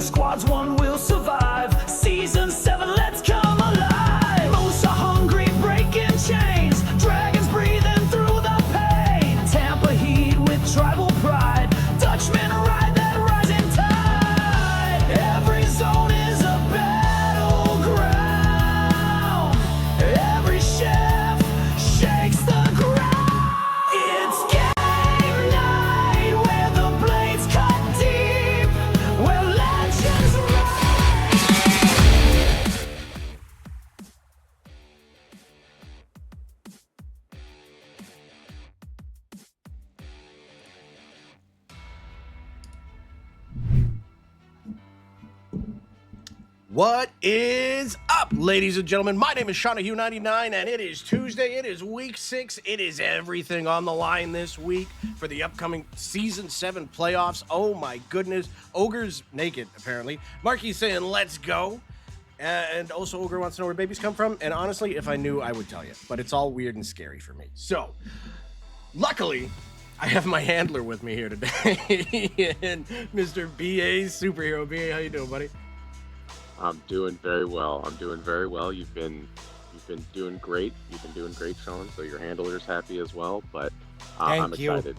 squads, one will survive. Season 7, let's come alive. Moose are hungry, breaking chains. Dragons breathing through the pain. Tampa Heat with tribal pride. Dutchmen ride that rising tide. Every zone is a battleground. Every chef shakes the ground. It's game night where the blades cut deep, where legends rise. What is up, ladies and gentlemen? My name is Shawnahue99, and it is Tuesday. It is week 6. It is everything on the line this week for the upcoming Season 7 playoffs. Oh, my goodness. Ogre's naked, apparently. Marky's saying, let's go. And also, Ogre wants to know where babies come from. And honestly, if I knew, I would tell you. But it's all weird and scary for me. So, luckily, I have my handler with me here today. And Mr. B.A. Superhero. B.A., how you doing, buddy? I'm doing very well. You've been doing great. You've been doing great, Sean. So your handler's happy as well. But I'm Thank you. excited.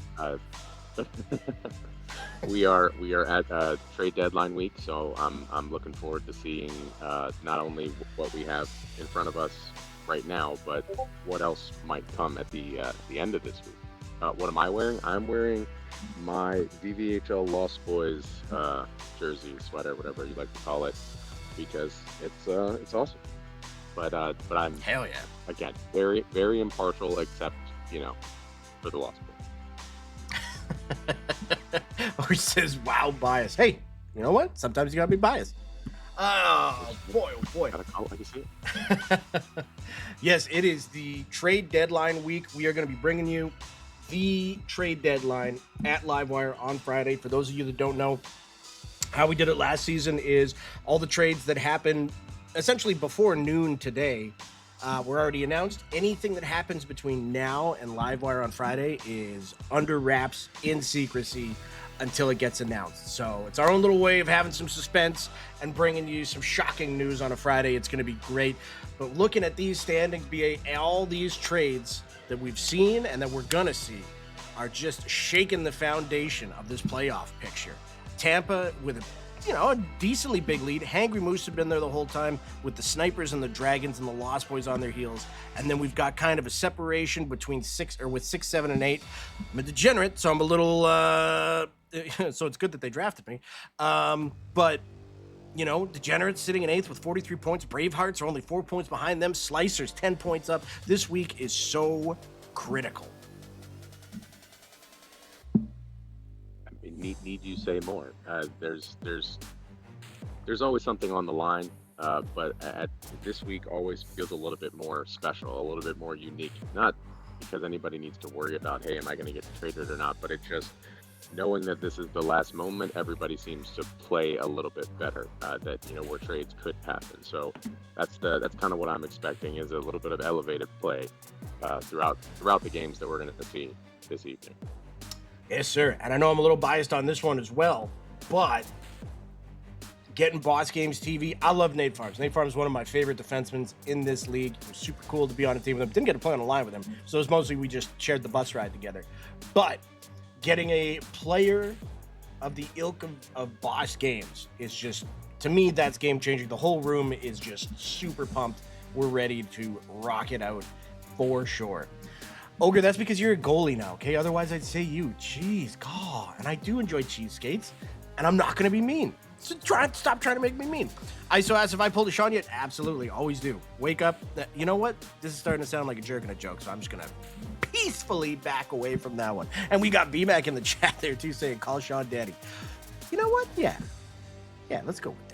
We are at trade deadline week, so I'm looking forward to seeing not only what we have in front of us right now, but what else might come at the end of this week. What am I wearing? I'm wearing my VVHL Lost Boys jersey, sweater, whatever you like to call it, because it's awesome. But I'm Hell yeah. again very, very impartial, except for the Lost Boys. Or says, wow, bias. Hey, you know what? Sometimes you gotta be biased. Oh boy. Gotta call it like you see it. Yes, it is the trade deadline week. We are going to be bringing you the trade deadline at Livewire on Friday. For those of you that don't know, how we did it last season is all the trades that happened essentially before noon today were already announced. Anything that happens between now and Livewire on Friday is under wraps, in secrecy, until it gets announced. So it's our own little way of having some suspense and bringing you some shocking news on a Friday. It's going to be great. But looking at these standings, all these trades that we've seen and that we're going to see are just shaking the foundation of this playoff picture. Tampa with a decently big lead. Hangry Moose have been there the whole time with the Snipers and the Dragons and the Lost Boys on their heels. And then we've got kind of a separation between 6, 7, and 8. I'm a degenerate, so I'm a little, so it's good that they drafted me. But, Degenerates sitting in 8th with 43 points. Bravehearts are only 4 points behind them. Slicers 10 points up. This week is so critical. Need you say more? There's always something on the line, but this week always feels a little bit more special, a little bit more unique. Not because anybody needs to worry about, hey, am I going to get traded or not? But it's just knowing that this is the last moment. Everybody seems to play a little bit better. Where trades could happen. So that's kind of what I'm expecting, is a little bit of elevated play throughout the games that we're going to see this evening. Yes, sir. And I know I'm a little biased on this one as well, but getting Boss Games TV, I love Nate Farms. Nate Farms is one of my favorite defensemen in this league. It was super cool to be on a team with him. Didn't get to play on a line with him, so it was mostly we just shared the bus ride together. But getting a player of the ilk of Boss Games is just, to me, that's game-changing. The whole room is just super pumped. We're ready to rock it out for sure. Ogre, that's because you're a goalie now, okay? Otherwise, I'd say you. Jeez, God. And I do enjoy cheesesteaks, and I'm not going to be mean. So stop trying to make me mean. ISO asks if I pulled a Sean yet. Absolutely, always do. Wake up. You know what? This is starting to sound like a jerk and a joke, so I'm just going to peacefully back away from that one. And we got B-Mac in the chat there, too, saying, call Sean daddy. You know what? Yeah, let's go with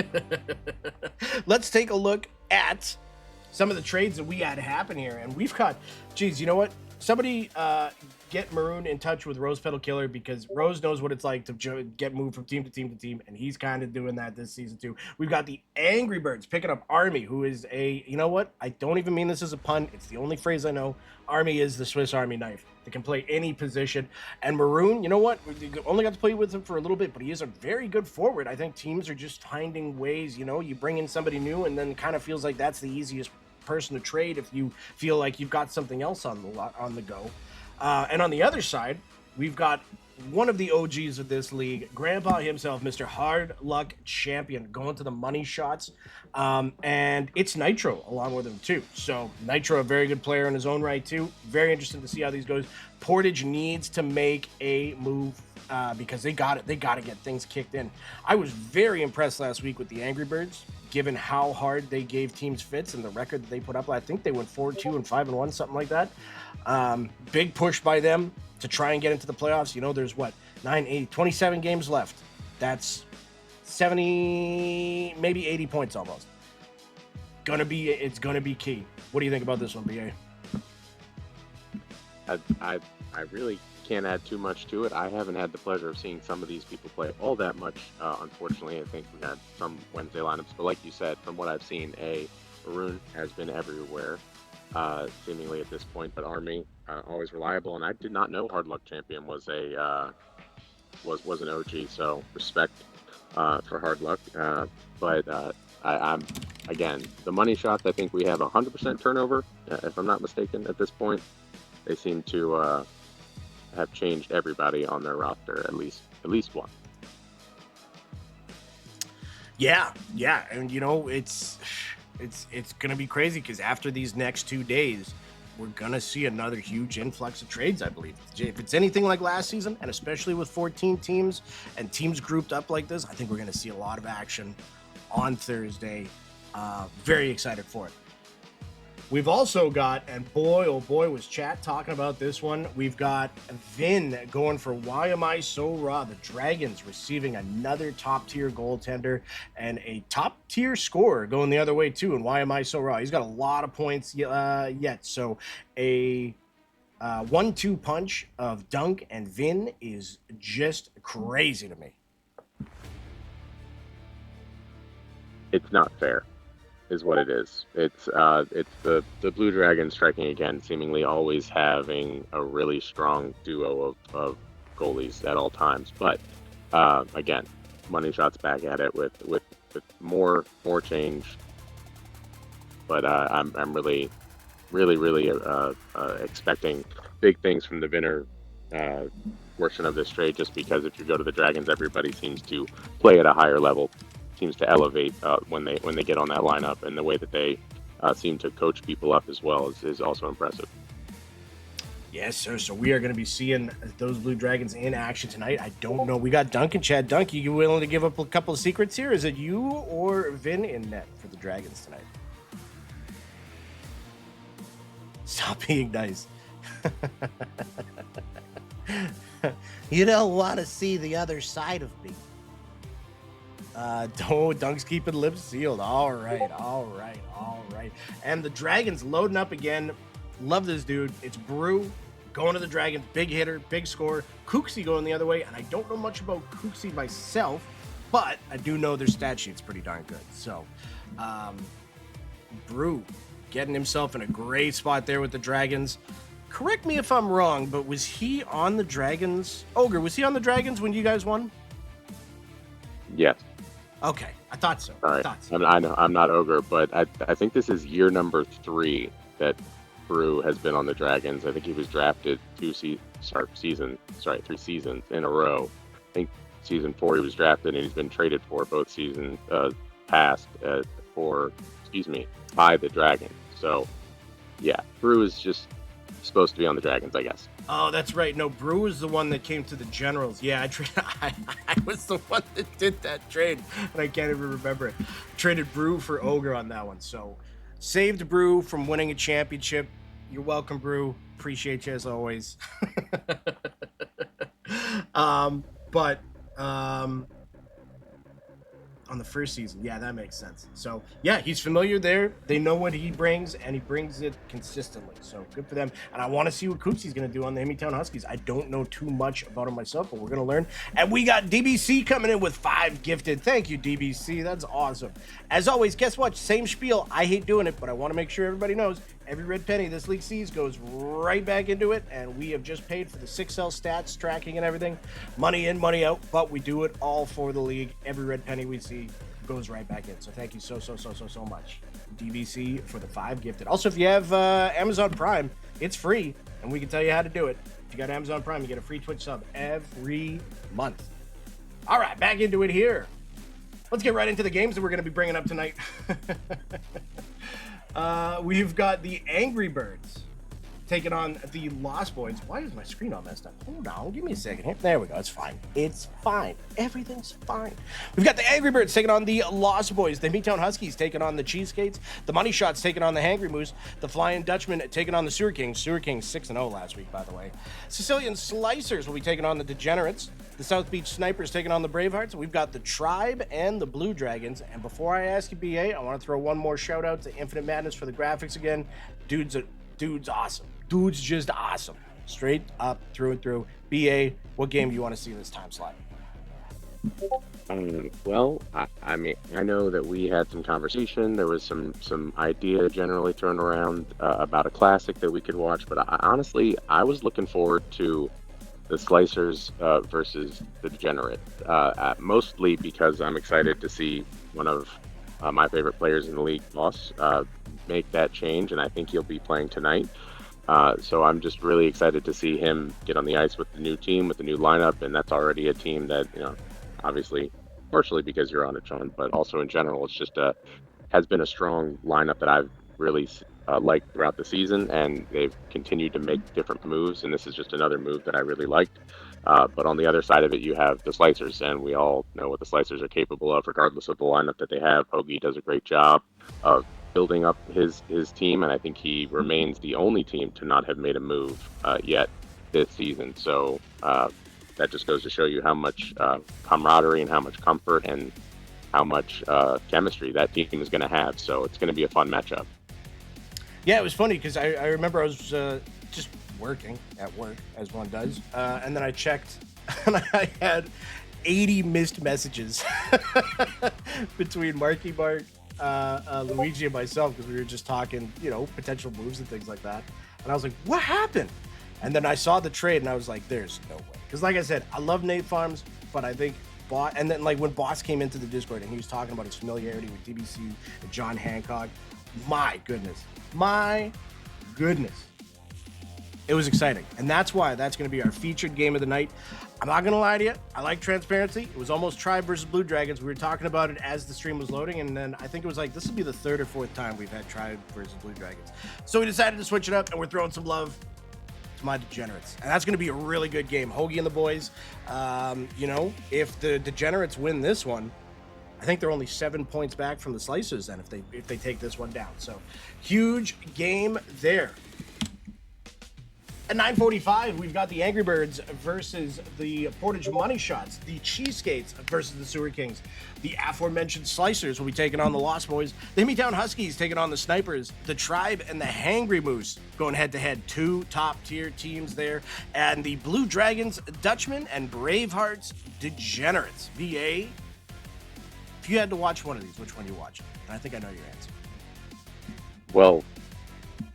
that. Let's take a look at some of the trades that we had happen here. And we've got, geez, you know what? Somebody get Maroon in touch with Rose Petal Killer, because Rose knows what it's like to get moved from team to team to team, and he's kind of doing that this season too. We've got the Angry Birds picking up Army, who is you know what? I don't even mean this as a pun. It's the only phrase I know. Army is the Swiss Army knife. They can play any position. And Maroon, you know what? We only got to play with him for a little bit, but he is a very good forward. I think teams are just finding ways, you bring in somebody new, and then kind of feels like that's the easiest person to trade if you feel like you've got something else on the go. And on the other side, we've got one of the OGs of this league, Grandpa himself, Mr. Hard Luck Champion, going to the money shots. And it's Nitro along with him, too. So Nitro, a very good player in his own right, too. Very interesting to see how these goes. Portage needs to make a move because they got it. They got to get things kicked in. I was very impressed last week with the Angry Birds, given how hard they gave teams fits and the record that they put up. I think they went 4-2 and 5-1, something like that. Big push by them to try and get into the playoffs. There's 27 games left. That's 70, maybe 80 points almost. It's gonna be key. What do you think about this one, BA? I really can't add too much to it. I haven't had the pleasure of seeing some of these people play all that much. Unfortunately, I think we had some Wednesday lineups, but like you said, from what I've seen, Maroon has been everywhere, seemingly at this point. But Army, always reliable, and I did not know Hard Luck Champion was an OG. So respect for Hard Luck. But I'm again, the money shots. I think we have 100% turnover, if I'm not mistaken, at this point. They seem to have changed everybody on their roster, at least one. Yeah, and it's gonna be crazy because after these next 2 days, we're gonna see another huge influx of trades. I believe if it's anything like last season, and especially with 14 teams and teams grouped up like this, I think we're gonna see a lot of action on Thursday. Very excited for it. We've also got, and boy, oh boy, was chat talking about this one. We've got Vin going for Why Am I So Raw? The Dragons receiving another top-tier goaltender and a top-tier scorer going the other way, too. And Why Am I So Raw? He's got a lot of points yet. So a 1-2 punch of Dunk and Vin is just crazy to me. It's not fair, is what it is. It's the Blue Dragons striking again, seemingly always having a really strong duo of goalies at all times. But again, money shots back at it with more change. But I'm really expecting big things from the Vinner portion of this trade, just because if you go to the Dragons, everybody seems to play at a higher level, seems to elevate when they get on that lineup, and the way that they seem to coach people up as well is also impressive. Yes, sir. So we are going to be seeing those Blue Dragons in action tonight. I don't know. We got Duncan, Chad. Dunk, you willing to give up a couple of secrets here? Is it you or Vin in net for the Dragons tonight? Stop being nice. You don't want to see the other side of me. Dunk's keeping lips sealed. All right. And the Dragons loading up again. Love this dude. It's Brew going to the Dragons. Big hitter, big scorer. Cooksey going the other way. And I don't know much about Cooksey myself, but I do know their stat sheet's pretty darn good. So, Brew getting himself in a great spot there with the Dragons. Correct me if I'm wrong, but was he on the Dragons? Ogre, was he on the Dragons when you guys won? Yes. Okay, I thought so. All right. I know I'm not Ogre, but I think this is year number 3 that Brew has been on the Dragons. I think he was drafted 3 seasons in a row. I think season 4 he was drafted, and he's been traded for both seasons past by the Dragons. So yeah, Brew is just supposed to be on the Dragons, I guess. Oh, that's right. No, Brew was the one that came to the Generals. Yeah, I was the one that did that trade, and I can't even remember it. Traded Brew for Ogre on that one. So saved Brew from winning a championship. You're welcome, Brew. Appreciate you as always. on the first season. Yeah, that makes sense. So yeah, he's familiar there. They know what he brings, and he brings it consistently. So good for them. And I want to see what Coopsy's going to do on the Hemingtown Huskies. I don't know too much about him myself, but we're going to learn. And we got DBC coming in with 5 gifted. Thank you, DBC. That's awesome. As always, guess what? Same spiel. I hate doing it, but I want to make sure everybody knows every red penny this league sees goes right back into it, and we have just paid for the 6L stats, tracking, and everything. Money in, money out, but we do it all for the league. Every red penny we see goes right back in. So thank you so much, DBC, for the 5 gifted. Also, if you have Amazon Prime, it's free, and we can tell you how to do it. If you got Amazon Prime, you get a free Twitch sub every month. All right, back into it here. Let's get right into the games that we're going to be bringing up tonight. We've got the Angry Birds taking on the Lost Boys. Why is my screen all messed up? Hold on, give me a second here. There we go. It's fine. It's fine. Everything's fine. We've got the Angry Birds taking on the Lost Boys. The Hemingtown Huskies taking on the Cheesegates. The Money Shots taking on the Hangry Moose. The Flying Dutchman taking on the Sewer Kings. Sewer Kings 6-0 last week, by the way. Sicilian Slicers will be taking on the Degenerates. The South Beach Snipers taking on the Bravehearts. We've got the Tribe and the Blue Dragons. And before I ask you, BA, I want to throw one more shout out to Infinite Madness for the graphics again. Dude's awesome. Dude's just awesome. Straight up, through and through. BA, what game do you want to see this time slot? Well, I mean, I know that we had some conversation. There was some idea generally thrown around about a classic that we could watch. But honestly, I was looking forward to the Slicers versus the Degenerate, mostly because I'm excited to see one of my favorite players in the league, Boss, make that change, and I think he'll be playing tonight. So I'm just really excited to see him get on the ice with the new team, with the new lineup, and that's already a team that, obviously, partially because you're on it, John, but also in general, it's just has been a strong lineup that I've really liked throughout the season, and they've continued to make different moves, and this is just another move that I really liked. But on the other side of it, you have the Slicers, and we all know what the Slicers are capable of, regardless of the lineup that they have. Hoagie does a great job of building up his team, and I think he remains the only team to not have made a move yet this season. So that just goes to show you how much camaraderie and how much comfort and how much chemistry that team is going to have. So it's going to be a fun matchup. Yeah, it was funny because I remember I was just working at work, as one does, and then I checked, and I had 80 missed messages between Marky Mark, Luigi, and myself, because we were just talking, potential moves and things like that. And I was like, what happened? And then I saw the trade, and I was like, there's no way. Because like I said, I love Nate Farms, but I think and then when Boss came into the Discord and he was talking about his familiarity with DBC and John Hancock, my goodness. It was exciting. And that's why that's going to be our featured game of the night. I'm not going to lie to you. I like transparency. It was almost Tribe versus Blue Dragons. We were talking about it as the stream was loading, and then I think it was like, this will be the 3rd or 4th time we've had Tribe versus Blue Dragons. So we decided to switch it up, and we're throwing some love to my Degenerates. And that's going to be a really good game. Hoagie and the boys, if the Degenerates win this one, I think they're only 7 points back from the Slicers then if they take this one down. So huge game there. At 9:45, we've got the Angry Birds versus the Portage Money Shots, the Cheesegates versus the Sewer Kings. The aforementioned Slicers will be taking on the Lost Boys. The Hemingtown Huskies taking on the Snipers. The Tribe and the Hangry Moose going head-to-head. 2 top-tier teams there. And the Blue Dragons, Dutchmen, and Bravehearts, Degenerates. VA, if you had to watch one of these, which one you watch? And I think I know your answer. Well,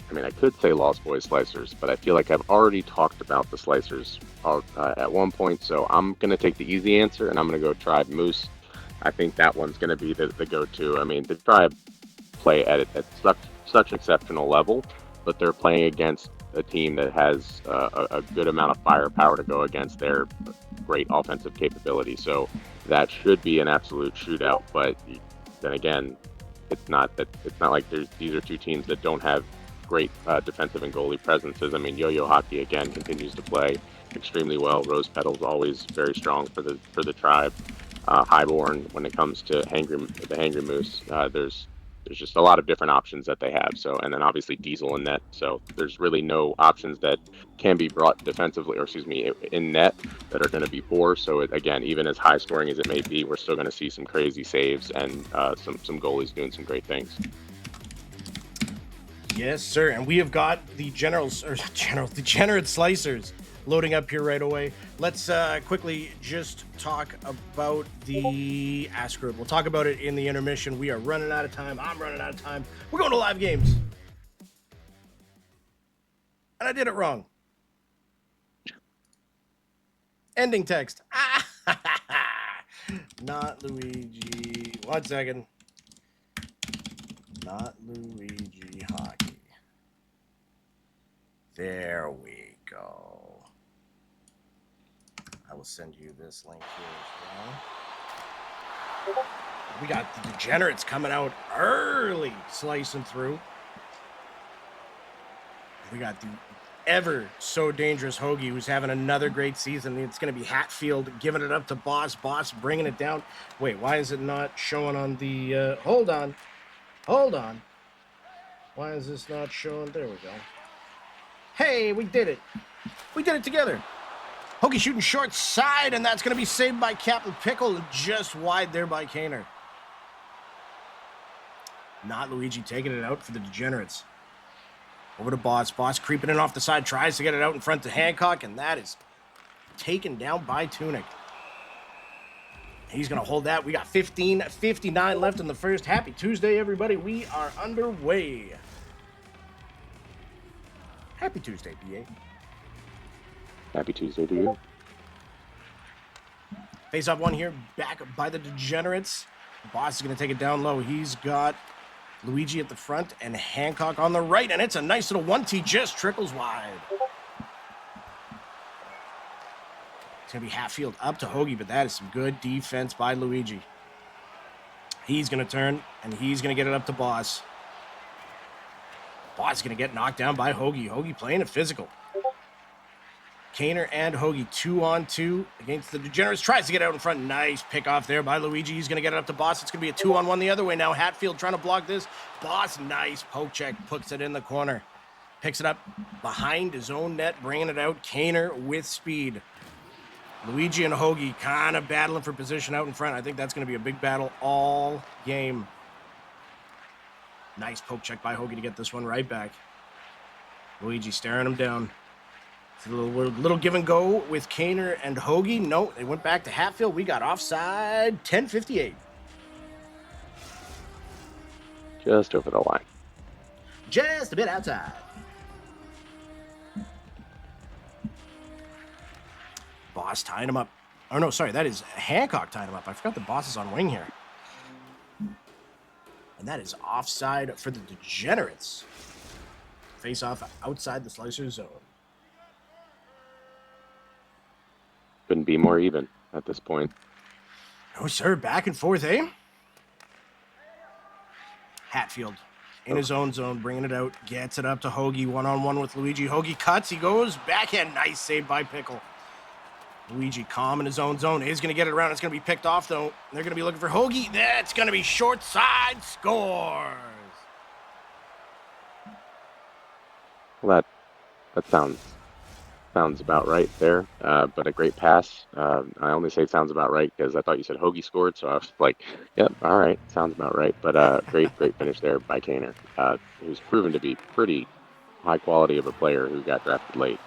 I mean, I could say Lost Boys Slicers, but I feel like I've already talked about the Slicers at one point, so I'm going to take the easy answer, and I'm going to go Tribe Moose. I think that one's going to be the go-to. I mean, the Tribe play at such exceptional level, but they're playing against a team that has a good amount of firepower to go against their great offensive capability. So that should be an absolute shootout, but then again, it's not like these are two teams that don't have great defensive and goalie presences. I mean, Yo-Yo Hockey again continues to play extremely well. Rose Petal's always very strong for the Tribe. Highborn, when it comes to the Hangry Moose, there's there's just a lot of different options that they have. So, and then obviously Diesel in net. So there's really no options that can be brought defensively, or excuse me, in net that are going to be poor. So again, even as high scoring as it may be, we're still going to see some crazy saves and some goalies doing some great things. Yes, sir. And we have got the degenerate slicers loading up here right away. Let's quickly just talk about the Ask Group. We'll talk about it in the intermission. We are running out of time. I'm running out of time. We're going to live games. And I did it wrong. Ending text. Not Luigi. 1 second. Not Luigi hockey. There we go. I will send you this link here as well. We got the degenerates coming out early, slicing through. We got the ever so dangerous Hoagie, who's having another great season. It's going to be Hatfield giving it up to Boss bringing it down. Wait, why is it not showing on the hold on. Why is this not showing? There we go. Hey, we did it. We did it together. Hoagie shooting short side, and that's going to be saved by Captain Pickle, just wide there by Kaner. Not Luigi taking it out for the degenerates. Over to Boss. Boss creeping in off the side, tries to get it out in front to Hancock, and that is taken down by Tunic. He's going to hold that. We got 15:59 left in the first. Happy Tuesday, everybody. We are underway. Happy Tuesday, BA. Happy Tuesday to you. Face off one here, back by the degenerates. Boss is going to take it down low. He's got Luigi at the front and Hancock on the right, and it's a nice little 1T, just trickles wide. It's going to be Hatfield up to Hoagie, but that is some good defense by Luigi. He's going to turn, and he's going to get it up to Boss. Boss is going to get knocked down by Hoagie. Hoagie playing it physical. Kaner and Hoagie 2-on-2 against the degenerates. Tries to get out in front. Nice pick off there by Luigi. He's going to get it up to Boss. It's going to be a 2-on-1 the other way now. Hatfield trying to block this. Boss, nice poke check. Puts it in the corner. Picks it up behind his own net. Bringing it out. Kaner with speed. Luigi and Hoagie kind of battling for position out in front. I think that's going to be a big battle all game. Nice poke check by Hoagie to get this one right back. Luigi staring him down. It's a little give and go with Kaner and Hoagie. No, they went back to Hatfield. We got offside. 10:58. Just over the line. Just a bit outside. Boss tying him up. Oh, no, sorry. That is Hancock tying him up. I forgot the Boss is on wing here. And that is offside for the degenerates. Face off outside the slicer zone. Couldn't be more even at this point. Oh, sir. Back and forth, eh? Hatfield in his own zone, bringing it out. Gets it up to Hoagie. One-on-one with Luigi. Hoagie cuts. He goes backhand. Nice save by Pickle. Luigi calm in his own zone. Is going to get it around. It's going to be picked off, though. They're going to be looking for Hoagie. That's going to be short side. Scores. Well, that sounds about right there. But a great pass. I only say sounds about right because I thought you said Hoagie scored, so I was like, yep, all right, sounds about right. But great finish there by Kaner, who's proven to be pretty high quality of a player who got drafted late.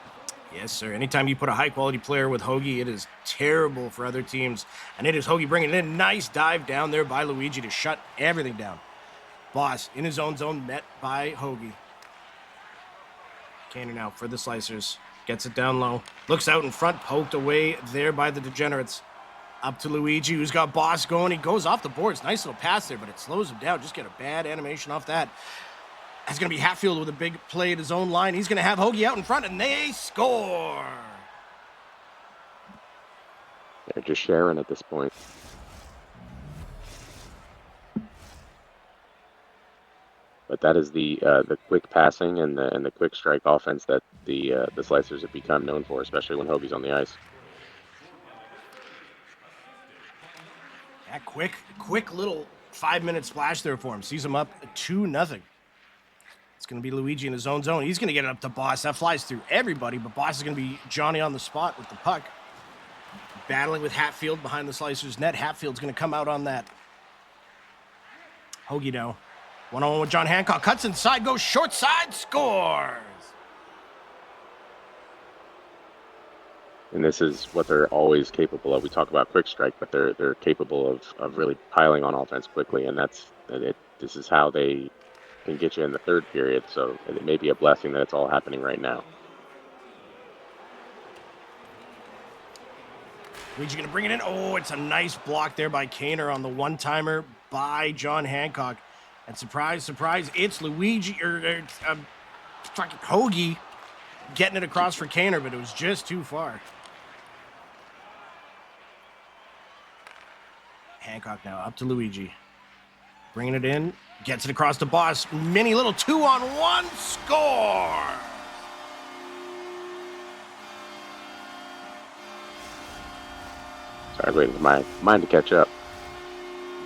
Yes, sir. Anytime you put a high-quality player with Hoagie, it is terrible for other teams. And it is Hoagie bringing it in. Nice dive down there by Luigi to shut everything down. Boss in his own zone, met by Hoagie. Kaner now for the slicers. Gets it down low. Looks out in front, poked away there by the degenerates. Up to Luigi, who's got Boss going. He goes off the boards. Nice little pass there, but it slows him down. Just get a bad animation off that. That's going to be Hatfield with a big play at his own line. He's going to have Hoagie out in front, and they score. They're just sharing at this point. But that is the quick passing and the quick strike offense that the Slicers have become known for, especially when Hoagie's on the ice. That quick little 5-minute splash there for him. Sees him up 2-0. It's going to be Luigi in his own zone. He's going to get it up to Boss. That flies through everybody, but Boss is going to be Johnny on the spot with the puck. Battling with Hatfield behind the Slicers net. Hatfield's going to come out on that. Hoagie now. One-on-one with John Hancock. Cuts inside, goes short side, scores. And this is what they're always capable of. We talk about quick strike, but they're capable of really piling on offense quickly, and this is how they can get you in the third period. So it may be a blessing that it's all happening right now. Luigi going to bring it in. Oh, it's a nice block there by Kaner on the one-timer by John Hancock. And surprise, surprise, it's Luigi, fucking Hoagie getting it across for Kaner, but it was just too far. Hancock now up to Luigi. Bringing it in, gets it across the Boss. Mini little 2-on-1 score! Sorry, waiting for my mind to catch up.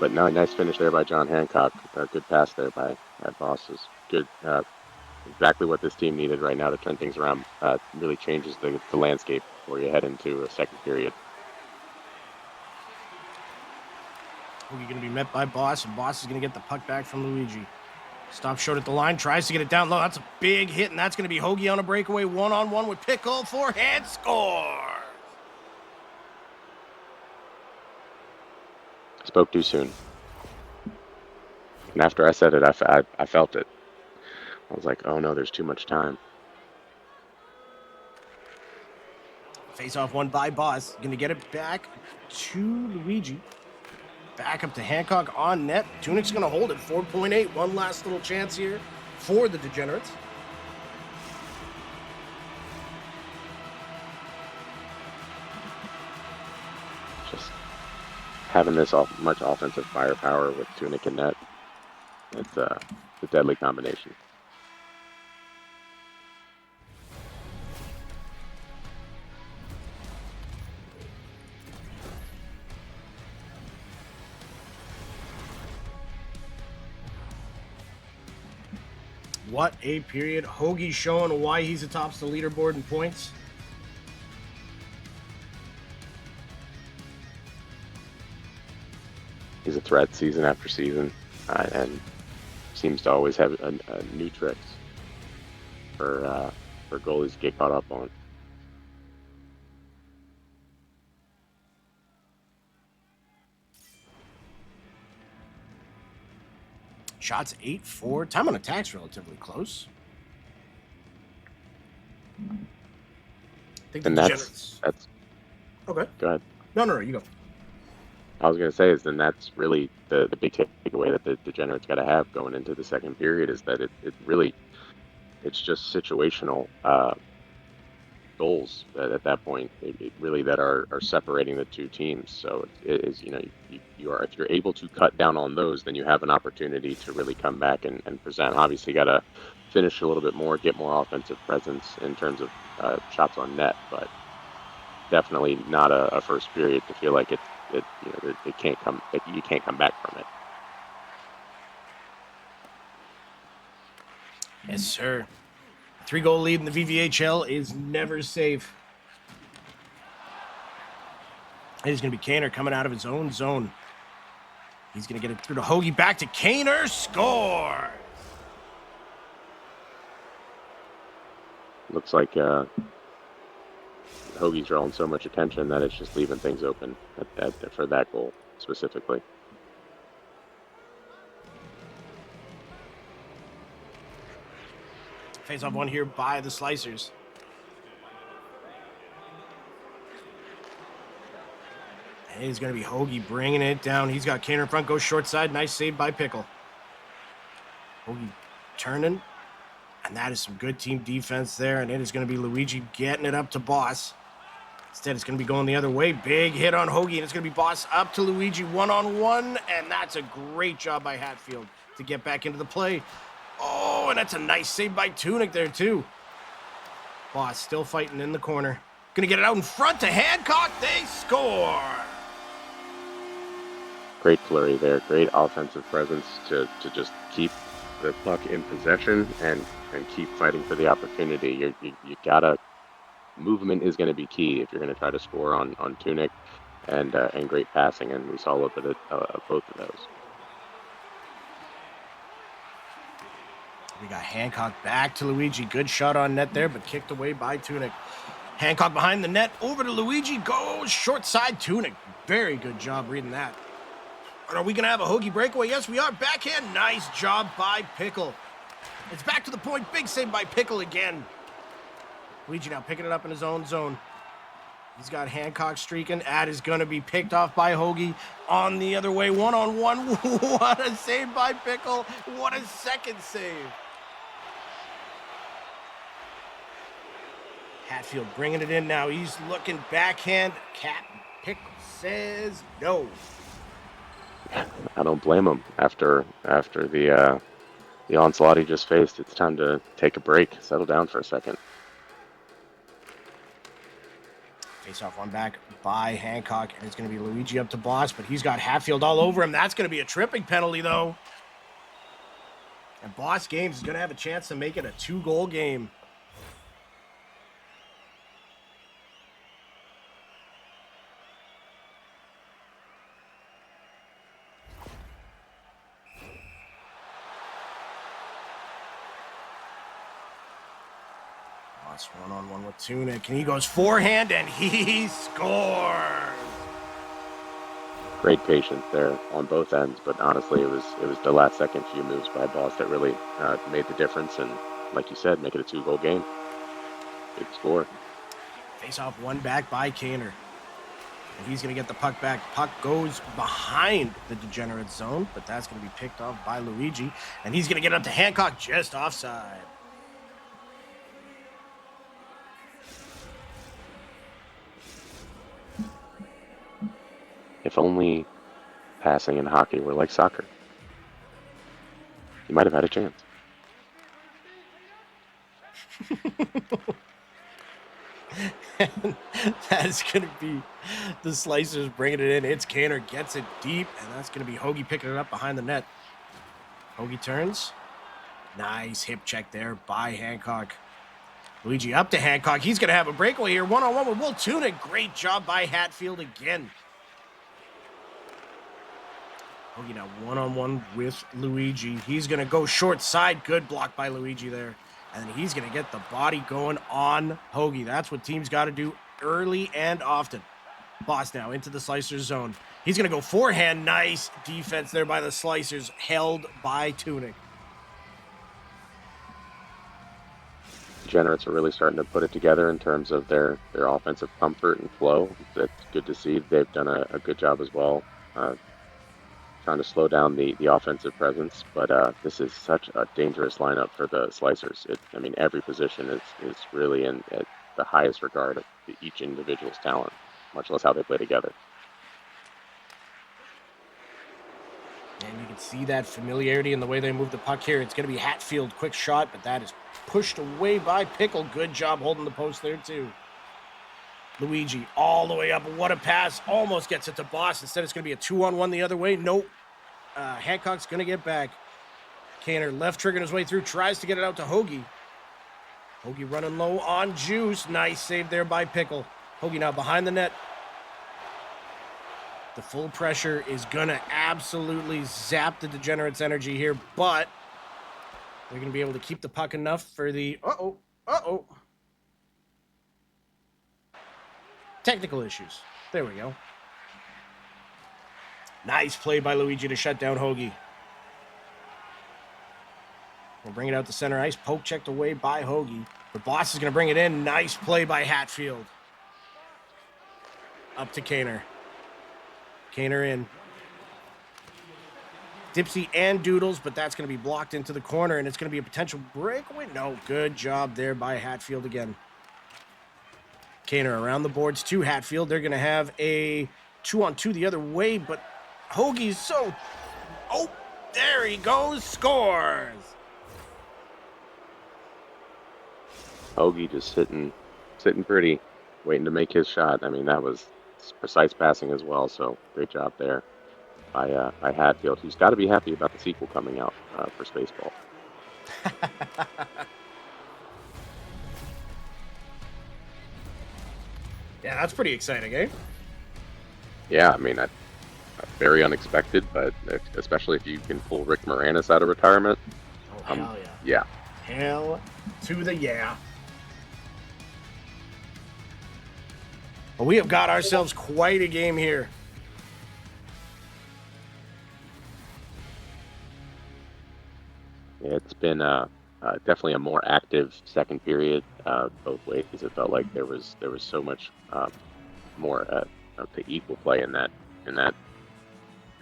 But no, nice finish there by John Hancock. Good pass there by Bosses. Good, exactly what this team needed right now to turn things around. Really changes the landscape before you head into a second period. You're going to be met by Boss, and Boss is going to get the puck back from Luigi. Stop short at the line, tries to get it down low. That's a big hit, and that's going to be Hoagie on a breakaway, one-on-one with Pickle, forehand score. Spoke too soon. And after I said it, I felt it. I was like, oh no, there's too much time. Face-off one by Boss. Going to get it back to Luigi. Back up to Hancock on net. Tunic's going to hold it. 4.8. One last little chance here for the Degenerates. Just having this much offensive firepower with Tunic and net, it's a deadly combination. What a period. Hoagie showing why he's atop the leaderboard in points. He's a threat season after season, and seems to always have new tricks for goalies to get caught up on. Shots 8-4. Time on attack's relatively close. I think And the that's Degenerates. Okay. go ahead. No, you go. I was going to say is then that's really the big takeaway that the Degenerates got to have going into the second period is that it really it's just situational goals at that point it really that are separating the two teams. So it is you are if you're able to cut down on those, then you have an opportunity to really come back and present. Obviously, got to finish a little bit more, get more offensive presence in terms of shots on net, but definitely not a first period to feel like it can't come you can't come back from it. Yes, sir. 3-goal lead in the VVHL is never safe. It is going to be Kaner coming out of his own zone. He's going to get it through to Hoagie. Back to Kaner. Score! Looks like Hoagie's drawing so much attention that it's just leaving things open for that goal specifically. Face off one here by the Slicers. And it's going to be Hoagie bringing it down. He's got Kaner in front, goes short side. Nice save by Pickle. Hoagie turning. And that is some good team defense there. And it is going to be Luigi getting it up to Boss. Instead, it's going to be going the other way. Big hit on Hoagie, and it's going to be Boss up to Luigi one-on-one. And that's a great job by Hatfield to get back into the play. Oh, and that's a nice save by Tunic there, too. Boss still fighting in the corner. Going to get it out in front to Hancock. They score. Great flurry there. Great offensive presence to just keep the puck in possession and keep fighting for the opportunity. You gotta movement is going to be key if you're going to try to score on Tunic and great passing, and we saw a little bit of both of those. We got Hancock back to Luigi. Good shot on net there, but kicked away by Tunic. Hancock behind the net, over to Luigi, goes short side Tunic. Very good job reading that. Are we going to have a Hoagie breakaway? Yes, we are. Backhand, nice job by Pickle. It's back to the point, big save by Pickle again. Luigi now picking it up in his own zone. He's got Hancock streaking. That is going to be picked off by Hoagie on the other way. One-on-one. What a save by Pickle. What a second save. Hatfield bringing it in now. He's looking backhand. Pickle says no. I don't blame him. After the onslaught he just faced, it's time to take a break, settle down for a second. Face off one back by Hancock, and it's going to be Luigi up to Boss, but he's got Hatfield all over him. That's going to be a tripping penalty, though. And Boss Games is going to have a chance to make it a 2-goal game. Boss one-on-one with Tunic, and he goes forehand, and he scores. Great patience there on both ends, but honestly, it was the last second few moves by Boss that really made the difference, and like you said, make it a 2-goal game. Big score. Face off one back by Kaner. And he's going to get the puck back. Puck goes behind the degenerate zone, but that's going to be picked off by Luigi, and he's going to get up to Hancock just offside. If only passing in hockey were like soccer, you might have had a chance. And that's going to be the Slicers bringing it in. It's Kaner, gets it deep, and that's going to be Hoagie picking it up behind the net. Hoagie turns. Nice hip check there by Hancock. Luigi up to Hancock. He's going to have a breakaway here. One-on-one with Will Tunic. Great job by Hatfield again. Hoagie now one-on-one with Luigi. He's going to go short side. Good block by Luigi there. And then he's going to get the body going on Hoagie. That's what teams got to do early and often. Boss now into the Slicers zone. He's going to go forehand. Nice defense there by the Slicers, held by Tunic. Degenerates are really starting to put it together in terms of their offensive comfort and flow. That's good to see. They've done a good job as well, trying to slow down the offensive presence. But this is such a dangerous lineup for the Slicers. Every position is really at the highest regard of each individual's talent, much less how they play together. And you can see that familiarity in the way they move the puck here. It's going to be Hatfield, quick shot, but that is pushed away by Pickle. Good job holding the post there, too. Luigi all the way up. What a pass. Almost gets it to Boss. Instead, it's going to be a 2-on-1 the other way. Nope. Hancock's going to get back. Kaner left triggering his way through. Tries to get it out to Hoagie. Hoagie running low on Juice. Nice save there by Pickle. Hoagie now behind the net. The full pressure is going to absolutely zap the Degenerates' energy here, but they're going to be able to keep the puck enough for the... Technical issues. There we go. Nice play by Luigi to shut down Hoagie. We'll bring it out to center ice. Poke checked away by Hoagie. The Boss is going to bring it in. Nice play by Hatfield. Up to Kaner. Kaner in. Dipsy and Doodles, but that's going to be blocked into the corner, and it's going to be a potential breakaway. No, good job there by Hatfield again. Kaner around the boards to Hatfield. They're going to have a 2-on-2 the other way, but Hoagie's so... Oh, there he goes. Scores. Hoagie just sitting pretty, waiting to make his shot. That was precise passing as well, so great job there. by Hatfield, who's got to be happy about the sequel coming out for Spaceball. Yeah, that's pretty exciting, eh? Yeah, I mean, very unexpected, but especially if you can pull Rick Moranis out of retirement. Oh, hell yeah. Yeah. Hell to the yeah. Well, we have got ourselves quite a game here. Yeah, it's been definitely a more active second period both ways. It felt like there was so much more to equal play in that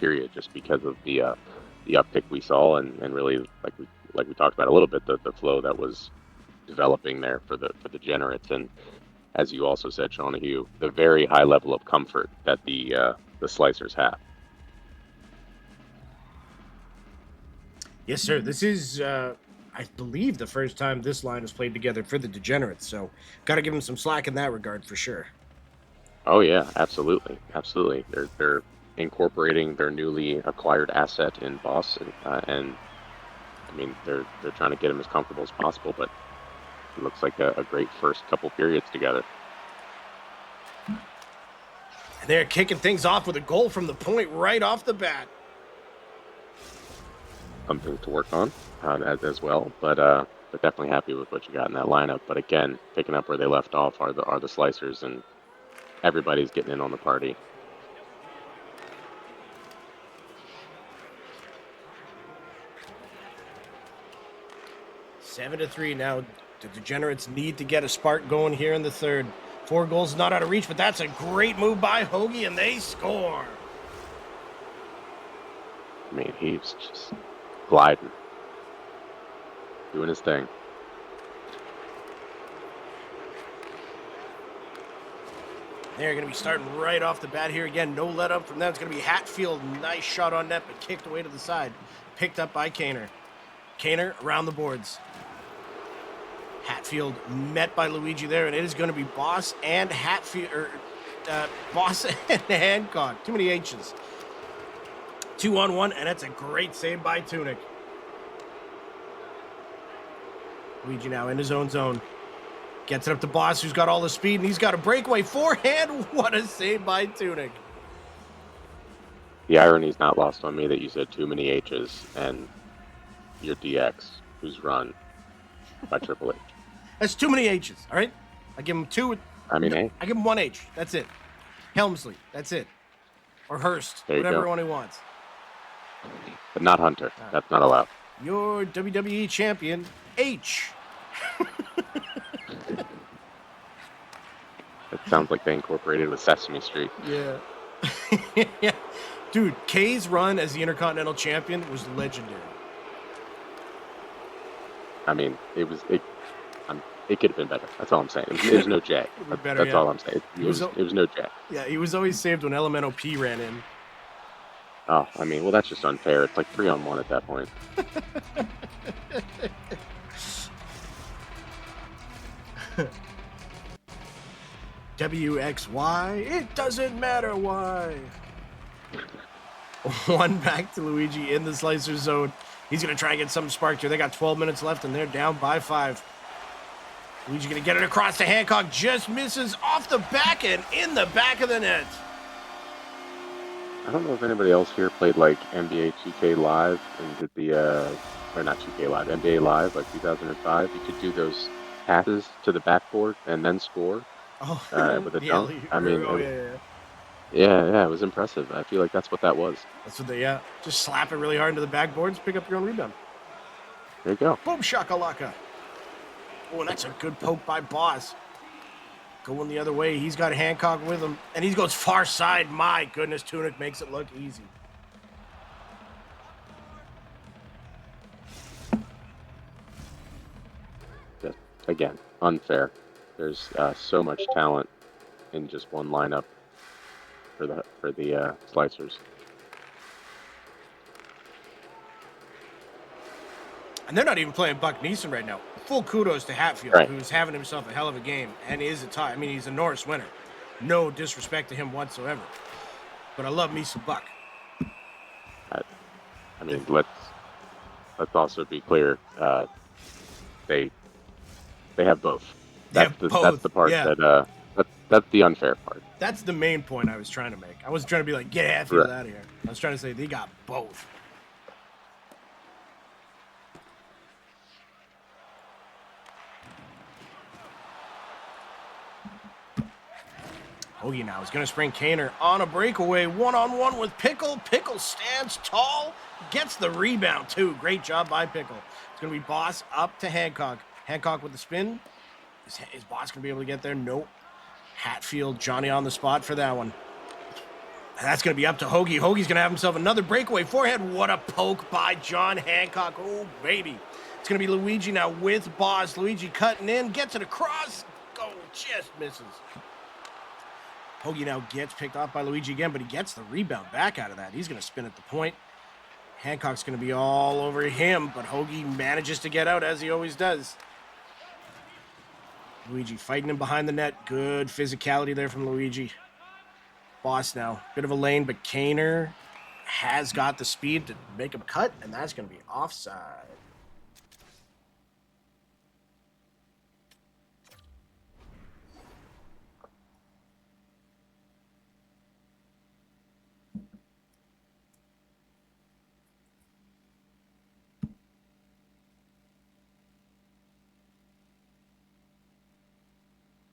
period, just because of the uptick we saw, and really like we talked about a little bit, the flow that was developing there for the Degenerates, and as you also said, Shawnahue, the very high level of comfort that the Slicers have. Yes, sir. This is, I believe, the first time this line has played together for the Degenerates, so got to give them some slack in that regard for sure. Oh yeah, absolutely. They're incorporating their newly acquired asset in Boss, and I mean they're trying to get him as comfortable as possible, but it looks like a great first couple periods together. And they're kicking things off with a goal from the point right off the bat. Something to work on as well, but definitely happy with what you got in that lineup. But again, picking up where they left off are the Slicers, and everybody's getting in on the party. Seven to 3 now. The Degenerates need to get a spark going here in the third. 4 goals not out of reach, but that's a great move by Hoagie, and they score. I mean, he's just gliding, doing his thing. They're going to be starting right off the bat here again. No let up from them. It's going to be Hatfield. Nice shot on net, but kicked away to the side. Picked up by Kaner. Kaner around the boards. Hatfield met by Luigi there, and it is going to be Boss and Hatfield, Boss and Hancock. Too many H's. 2-on-1, and that's a great save by Tunic. Luigi now in his own zone. Gets it up to Boss, who's got all the speed, and he's got a breakaway forehand. What a save by Tunic. The irony's not lost on me that you said too many H's and your DX, who's run by Triple H. That's too many H's, all right? I give him 2. I mean, hey. I give him 1 H. That's it. Helmsley, that's it. Or Hurst, There you whatever go. one he wants. But not Hunter. That's not allowed. Your WWE champion, H. It sounds like they incorporated with Sesame Street. Yeah. Yeah. Dude, K's run as the Intercontinental Champion was legendary. I mean, it could have been better. That's all I'm saying. It was no J. That's all I'm saying. It was no J. Yeah, he was always saved when Elemental P ran in. Oh, I mean, well, that's just unfair. It's like 3-on-1 at that point. WXY, it doesn't matter why. 1 back to Luigi in the slicer zone. He's going to try and get something sparked here. They got 12 minutes left, and they're down by 5. Luigi going to get it across to Hancock. Just misses off the back and in the back of the net. I don't know if anybody else here played like NBA 2K Live and did the, or not 2K Live, NBA Live, like 2005. You could do those passes to the backboard and then score with a dunk. I mean, yeah, it was impressive. I feel like that's what that was. That's what they, just slap it really hard into the backboards, pick up your own rebound. There you go. Boom shakalaka. Oh, and that's a good poke by Boss. Going the other way. He's got Hancock with him. And he goes far side. My goodness, Tunic makes it look easy. Just, again, unfair. There's so much talent in just one lineup for the Slicers. And they're not even playing Buck Neeson right now. Full kudos to Hatfield, Right. who's having himself a hell of a game and is a tie. I mean, he's a Norris winner. No disrespect to him whatsoever. But I love me some Buck. mean, let's also be clear. They have both. They have That's both, the part yeah. that's the unfair part. That's the main point I was trying to make. I wasn't trying to be like, get Hatfield Right. out of here. I was trying to say they got both. Hoagie now is going to spring Kaner on a breakaway, one-on-one with Pickle. Pickle stands tall, gets the rebound too. Great job by Pickle. It's going to be Boss up to Hancock. Hancock with the spin. Is Boss going to be able to get there? Nope. Hatfield, Johnny on the spot for that one. And that's going to be up to Hoagie. Hoagie's going to have himself another breakaway forehand. What a poke by John Hancock. Oh, baby. It's going to be Luigi now with Boss. Luigi cutting in, gets it across. Oh, just misses. Hoagie now gets picked off by Luigi again, but he gets the rebound back out of that. He's going to spin at the point. Hancock's going to be all over him, but Hoagie manages to get out, as he always does. Luigi fighting him behind the net. Good physicality there from Luigi. Boss now. Bit of a lane, but Kaner has got the speed to make him cut, and that's going to be offside.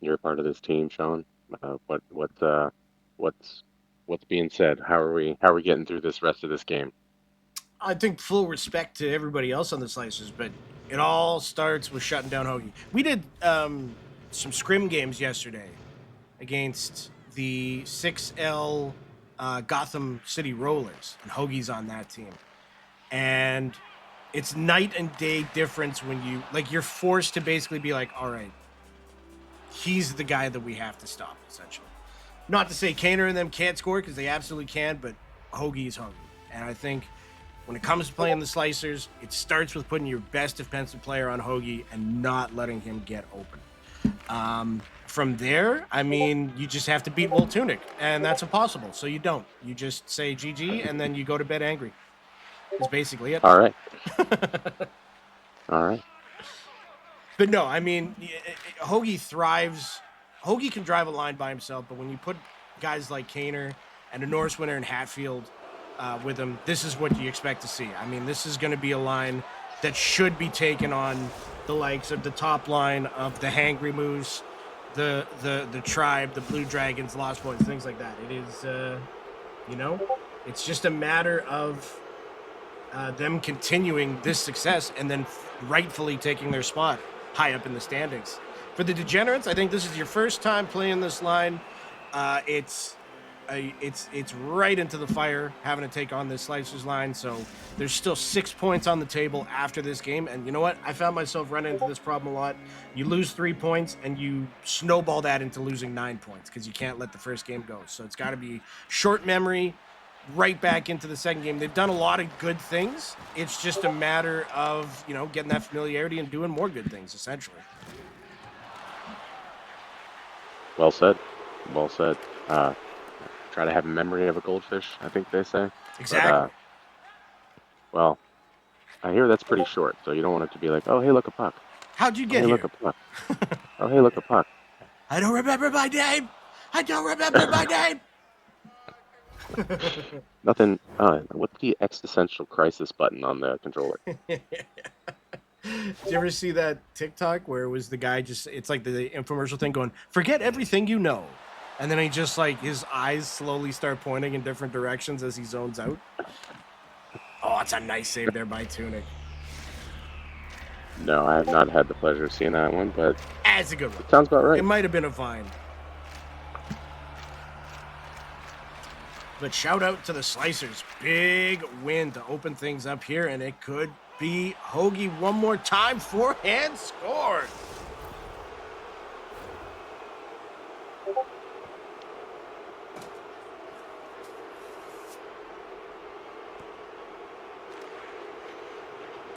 You're a part of this team, Sean. What's being said? How are we getting through this rest of this game? I think full respect to everybody else on the slicers, but it all starts with shutting down Hoagie. We did some scrim games yesterday against the 6L Gotham City Rollers, and Hoagie's on that team. And it's night and day difference when you're forced to basically be like, all right, he's the guy that we have to stop, essentially. Not to say Kaner and them can't score, because they absolutely can, but Hoagie's Hoagie. And I think when it comes to playing the slicers, it starts with putting your best defensive player on Hoagie and not letting him get open. From there, I mean, you just have to beat Woltunic, and that's impossible. So you don't. You just say GG, and then you go to bed angry. Is basically it. All right. All right. But no, I mean, Hoagie thrives. Hoagie can drive a line by himself, but when you put guys like Kaner and a Norris winner and Hatfield with him, this is what you expect to see. I mean, this is going to be a line that should be taken on the likes of the top line of the Hangry Moose, the Tribe, the Blue Dragons, Lost Boys, things like that. It is, it's just a matter of them continuing this success and then rightfully taking their spot high up in the standings. For the Degenerates, I think this is your first time playing this line. It's right into the fire having to take on this Slicers line. So there's still 6 points on the table after this game. And you know what? I found myself running into this problem a lot. You lose 3 points and you snowball that into losing 9 points because you can't let the first game go. So it's got to be short memory, right back into the second game. They've done a lot of good things. It's just a matter of, getting that familiarity and doing more good things, essentially. Well said. Well said. Try to have a memory of a goldfish, I think they say. Exactly. Well, I hear that's pretty short, so you don't want it to be like, oh, hey, look, a puck. How'd you get hey, here? Look, a puck. Oh, hey, look, a puck. I don't remember my name. I don't remember my name. Nothing. What's the existential crisis button on the controller? Did you ever see that TikTok where it was the guy it's like the infomercial thing going, forget everything you know. And then he just his eyes slowly start pointing in different directions as he zones out. Oh, it's a nice save there by Tunic. No, I have not had the pleasure of seeing that one, but That's a good one. Sounds about right. It might have been a Vine. But shout out to the Slicers. Big win to open things up here, and it could be Hoagie one more time. Forehand scored.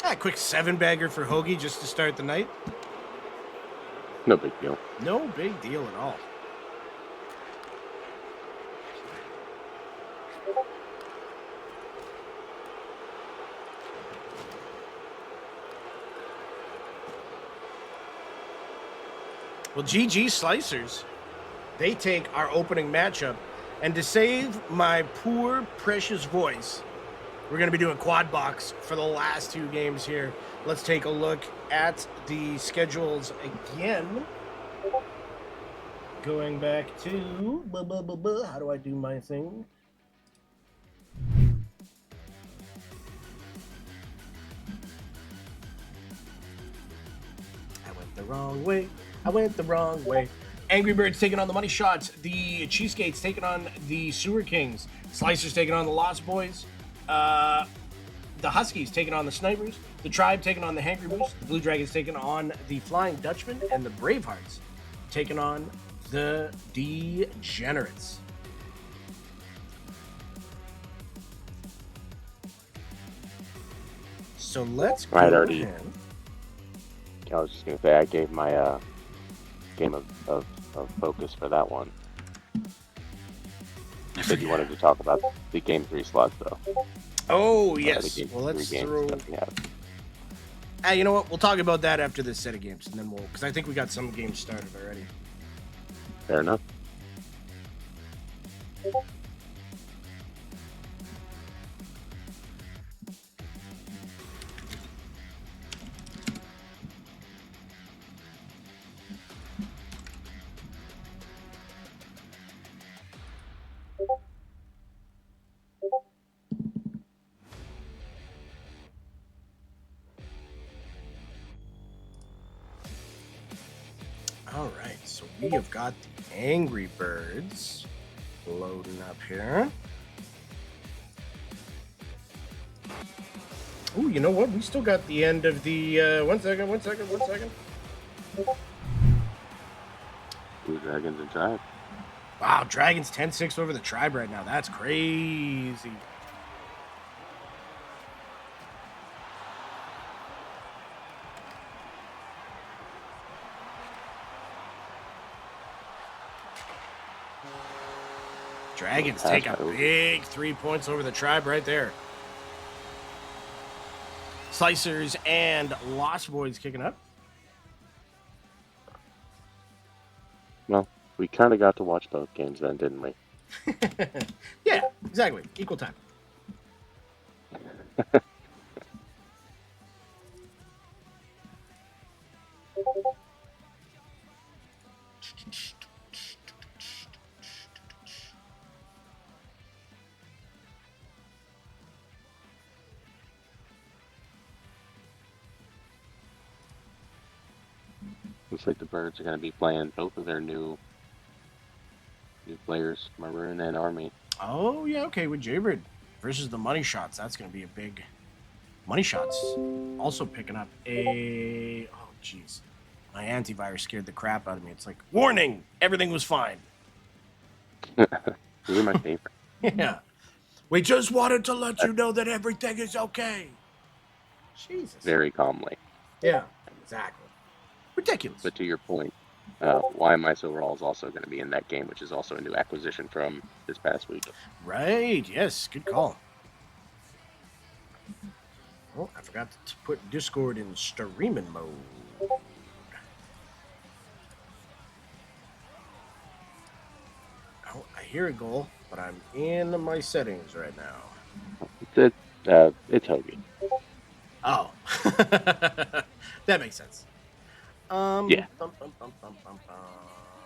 A quick 7-bagger for Hoagie just to start the night. No big deal. No big deal at all. Well, GG Slicers, they take our opening matchup. And to save my poor, precious voice, we're going to be doing quad box for the last two games here. Let's take a look at the schedules again. Going back to, how do I do my thing? I went the wrong way. I went the wrong way. Angry Birds taking on the Money Shots. The Cheesegates taking on the Sewer Kings. Slicers taking on the Lost Boys. The Huskies taking on the Snipers. The Tribe taking on the Hangry Moose. The Blue Dragons taking on the Flying Dutchman. And the Bravehearts taking on the Degenerates. So let's go ahead. I was just gonna say I gave my game of focus for that one. You said you wanted to talk about the game 3 slots though. Oh yes. Well, let's throw. You know what? We'll talk about that after this set of games, and then because I think we got some games started already. Fair enough. All right, so we have got the Angry Birds loading up here. Oh, you know what? We still got the end of the. One second. Blue Dragons and Tribe. Wow, Dragons 10-6 over the Tribe right now. That's crazy. Dragons take a big 3 points over the Tribe right there. Slicers and Lost Boys kicking up. Well, we kind of got to watch both games then, didn't we? Yeah, exactly. Equal time. Looks like the Birds are going to be playing both of their new players, Maroon and Army. Oh, yeah, okay, with Jaybird versus the Money Shots. That's going to be a big... Money Shots also picking up a... Oh, jeez. My antivirus scared the crap out of me. It's like, warning! Everything was fine. These are my favorite. Yeah. We just wanted to let you know that everything is okay. Jesus. Very calmly. Yeah, exactly. Ridiculous. But to your point, Why Am I So Raw is also going to be in that game, which is also a new acquisition from this past week. Right, yes, good call. Oh, I forgot to put Discord in streaming mode. Oh, I hear a goal, but I'm in my settings right now. It's Hoagie. Oh. That makes sense. Yeah.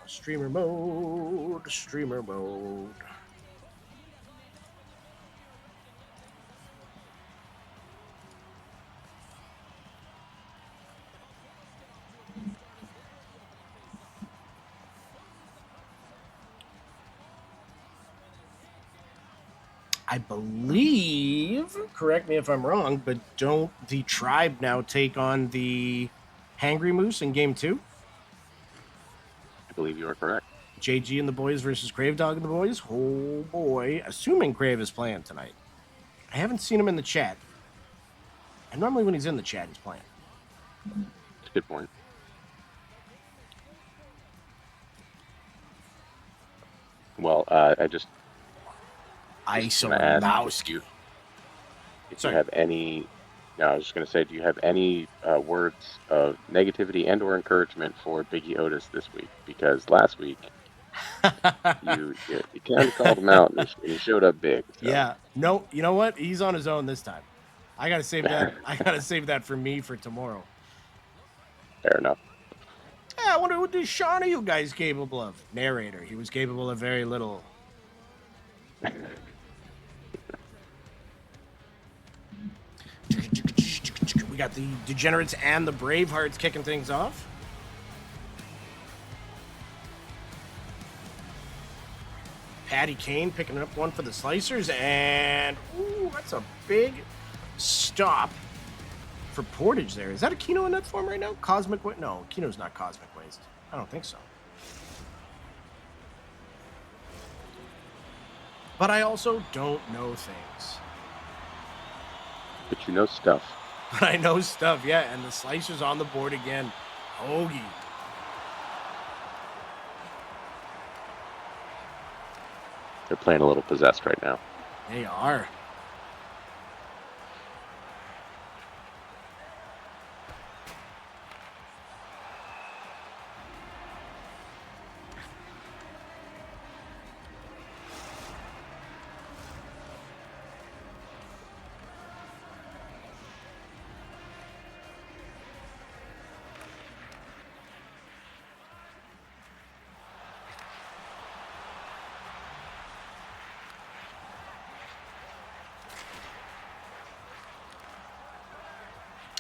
Streamer mode. I believe, correct me if I'm wrong, but don't the Tribe now take on the Hangry Moose in game 2? I believe you are correct. JG and the boys versus Crave Dog and the boys? Oh boy. Assuming Crave is playing tonight. I haven't seen him in the chat. And normally when he's in the chat, he's playing. That's a good point. Well, I just Iso ask Mouse. if you have any No, I was just going to say, do you have any words of negativity and or encouragement for Biggie Otis this week? Because last week you kind of called him out and he showed up big. So Yeah. No, you know what? He's on his own this time. I gotta save that. I gotta save that for me for tomorrow. fair enough. Yeah, I wonder what this Sean are you guys capable of? Narrator. He was capable of very little. We got the Degenerates and the Bravehearts kicking things off. Patty Kane picking up one for the Slicers, and ooh, that's a big stop for Portage there. Is that a Kino in that form right now? Cosmic Waste? No, Kino's not Cosmic Waste. I don't think so. But I also don't know things. But you know stuff. But I know stuff, yeah. And the Slicers on the board again. Hoagie. They're playing a little possessed right now. They are.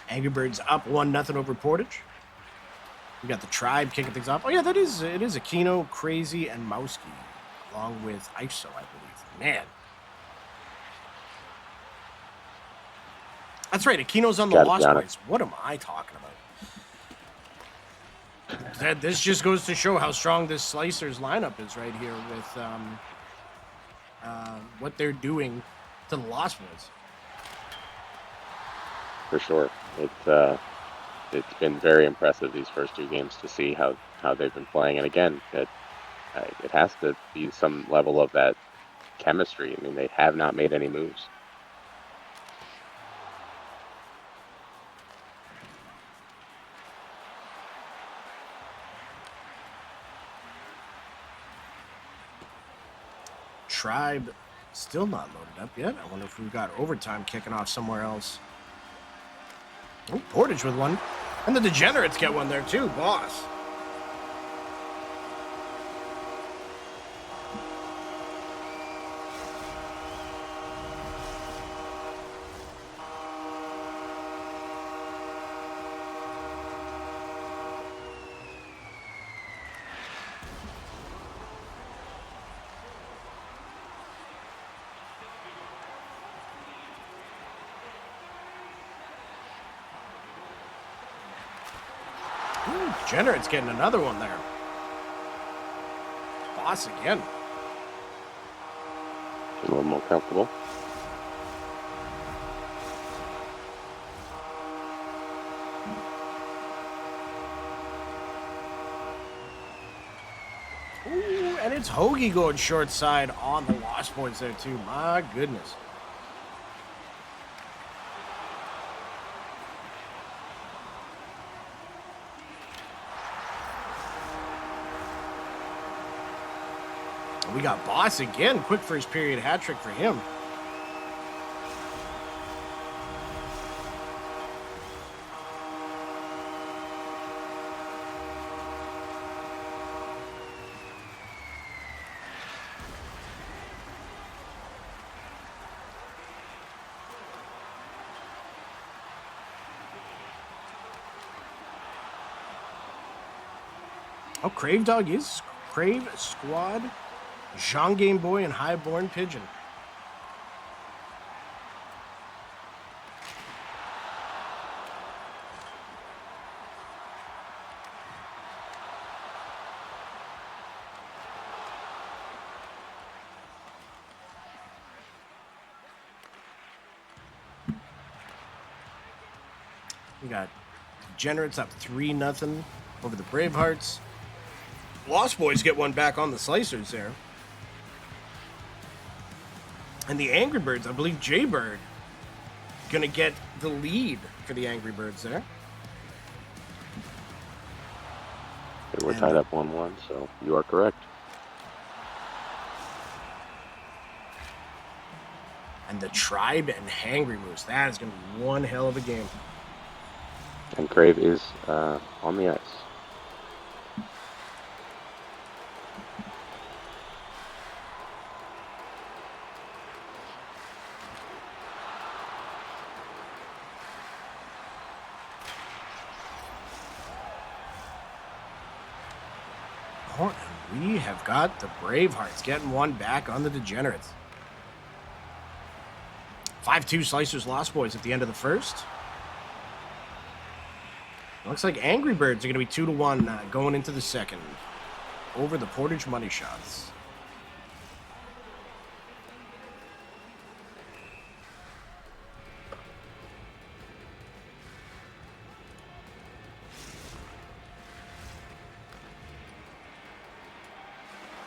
Angry Birds up 1-0 over Portage. We got the Tribe kicking things off. Oh yeah, it is Aquino, Crazy, and Mowski, along with ISO, I believe. Man, that's right. Aquino's on the Gotta be Lost honest. Boys. What am I talking about? This just goes to show how strong this Slicers lineup is right here with what they're doing to the Lost Boys. For sure. It's been very impressive these first two games to see how they've been playing. And again, it has to be some level of that chemistry. I mean, they have not made any moves. Tribe still not loaded up yet. I wonder if we've got overtime kicking off somewhere else. Oh, Portage with one. And the Degenerates get one there too, boss. Degenerates getting another one there. Boss again. A little more comfortable. Ooh, and it's Hoagie going short side on the Lost Boys there too. My goodness. We got Boss again. Quick first period hat trick for him. Oh, Crave Dog is Crave Squad. Jean Game Boy and Highborn Pigeon. We got Degenerates up 3-0 over the Bravehearts. Lost Boys get one back on the Slicers there. And the Angry Birds, I believe Jaybird going to get the lead for the Angry Birds there. We're tied up 1-1, so you are correct. And the Tribe and Hangry Moose. That is going to be one hell of a game. And Crave is on the ice. Oh, and we have got the Bravehearts getting one back on the Degenerates. 5-2 Slicers Lost Boys at the end of the first. Looks like Angry Birds are going to be 2-1 going into the second over the Portage Money Shots.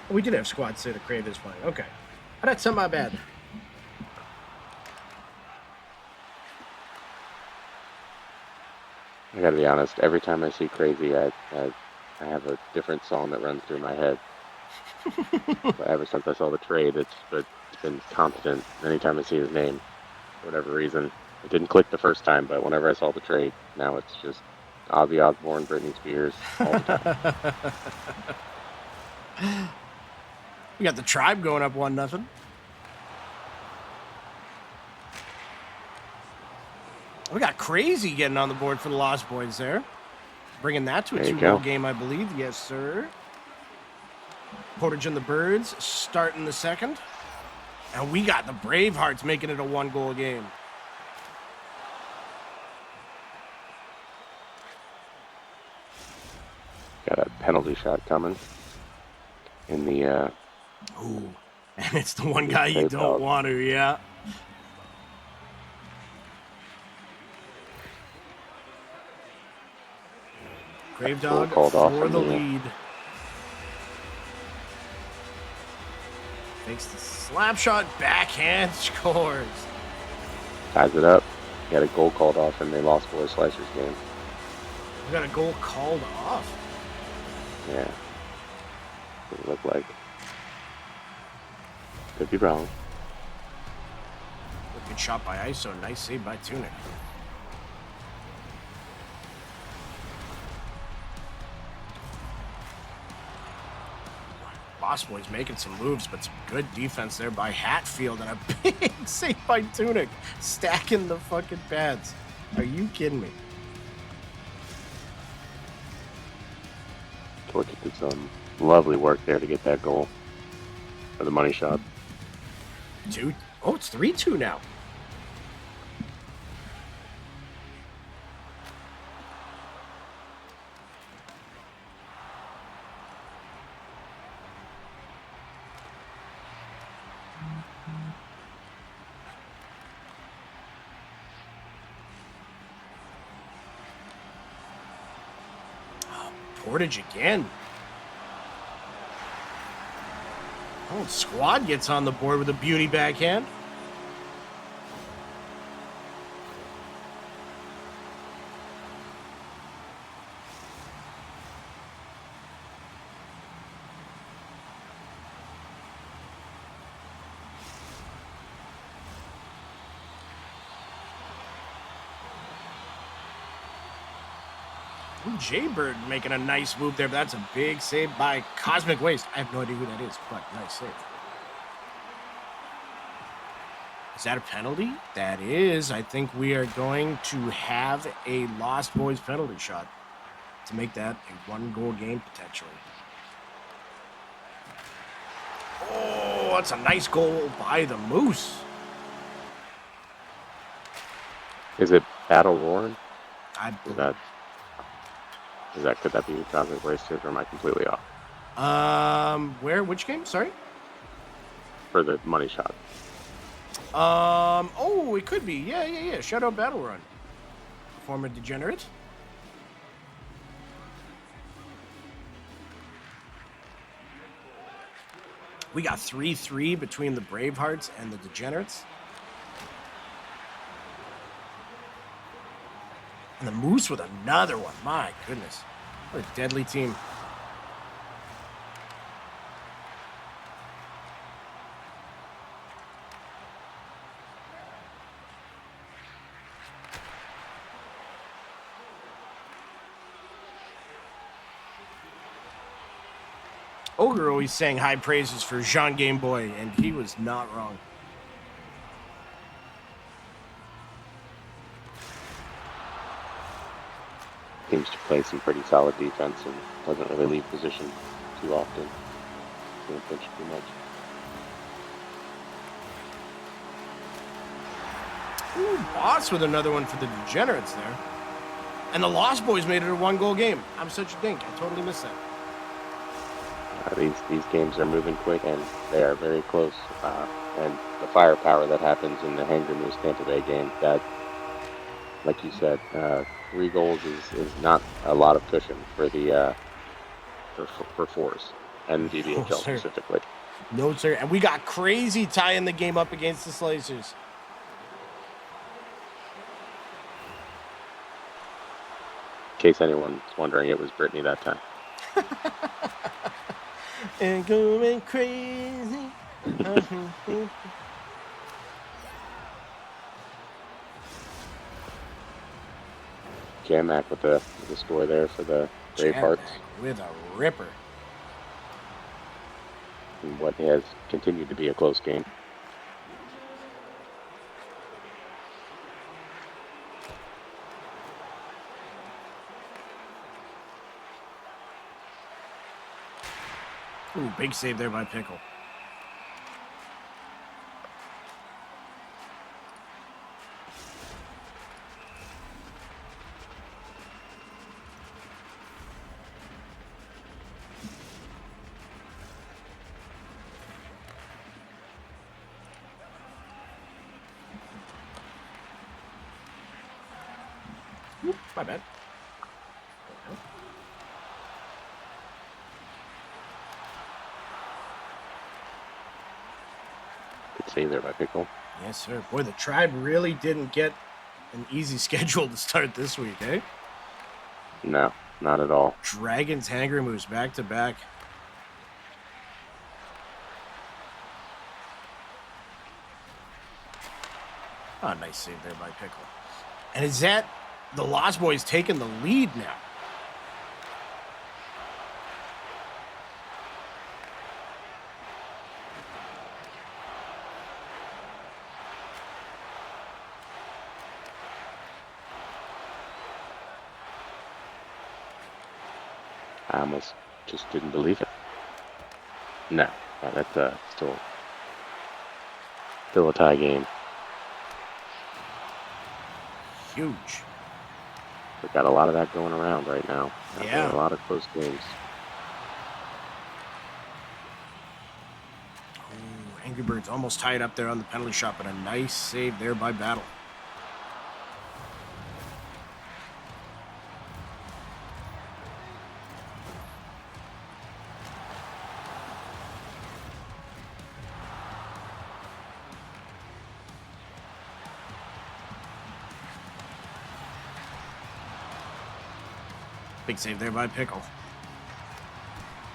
We did have squad say the Crave is playing. Okay. That's not my bad. I gotta be honest, every time I see Crazy, I have a different song that runs through my head. But ever since I saw the trade, it's been constant. Anytime I see his name, for whatever reason. It didn't click the first time, but whenever I saw the trade, now it's just Ozzy Osbourne, Britney Spears, all the time. We got the Tribe going up 1-0. We got Crazy getting on the board for the Lost Boys there. Bringing that to a 2-goal game, I believe. Yes, sir. Portage and the Birds starting the second. And we got the Bravehearts making it a 1-goal game. Got a penalty shot coming in the... Ooh, and it's the one guy you don't want to, yeah. Grave Dog for the lead. Takes the slap shot, backhand, scores. Ties it up. He had a goal called off, and they lost for a Slicers game. We got a goal called off. Yeah. Doesn't look like. Could be wrong. Good shot by ISO. Nice save by Tunic. Lost Boys making some moves, but some good defense there by Hatfield and a big save by Tunic. Stacking the fucking pads. Are you kidding me? Torchic did some lovely work there to get that goal for the money shot. 2. Oh, it's 3-2 now. Portage again. Oh, Squad gets on the board with a beauty backhand. Ooh, Jaybird making a nice move there, but that's a big save by Cosmic Waste. I have no idea who that is, but nice save. Is that a penalty? That is. I think we are going to have a Lost Boys penalty shot to make that a 1-goal game potentially. Oh, that's a nice goal by the Moose. Is it Battle Roaring? Could that be Cosmic Waste, or am I completely off? Which game? Sorry? For the money shot. Oh, it could be. Yeah. Shadow Battle Run. Former Degenerate. We got 3-3 between the Bravehearts and the Degenerates. And the Moose with another one. My goodness. What a deadly team. Ogre always sang high praises for Jean Game Boy, and he was not wrong. Seems to play some pretty solid defense and doesn't really leave position too often. Doesn't pinch too much. Ooh, Boss with another one for the Degenerates there. And the Lost Boys made it a 1-goal game. I'm such a dink. I totally missed that. These games are moving quick and they are very close. And the firepower that happens in the Angry Moose Tampa Bay game, that, like you said, 3 goals is not a lot of cushion for the for fours and VVHL specifically. No, sir. And we got crazy tying the game up against the Slicers. In case anyone's wondering, it was Brittany that time. And going crazy. Jan-Mac with the score there for the Bravehearts. With a ripper. And what has continued to be a close game. Ooh, big save there by Pickle. Oop, my bad. Good save there by Pickle. Yes, sir. Boy, the Tribe really didn't get an easy schedule to start this week, eh? No, not at all. Dragons, Hangry Moose, back to back. Oh, nice save there by Pickle. And is that the Lost Boys taking the lead now? I almost just didn't believe it. No, that's still a tie game. Huge. We've got a lot of that going around right now. Yeah. A lot of close games. Ooh, Angry Birds almost tied up there on the penalty shot, but a nice save there by Battle. Big save there by Pickle.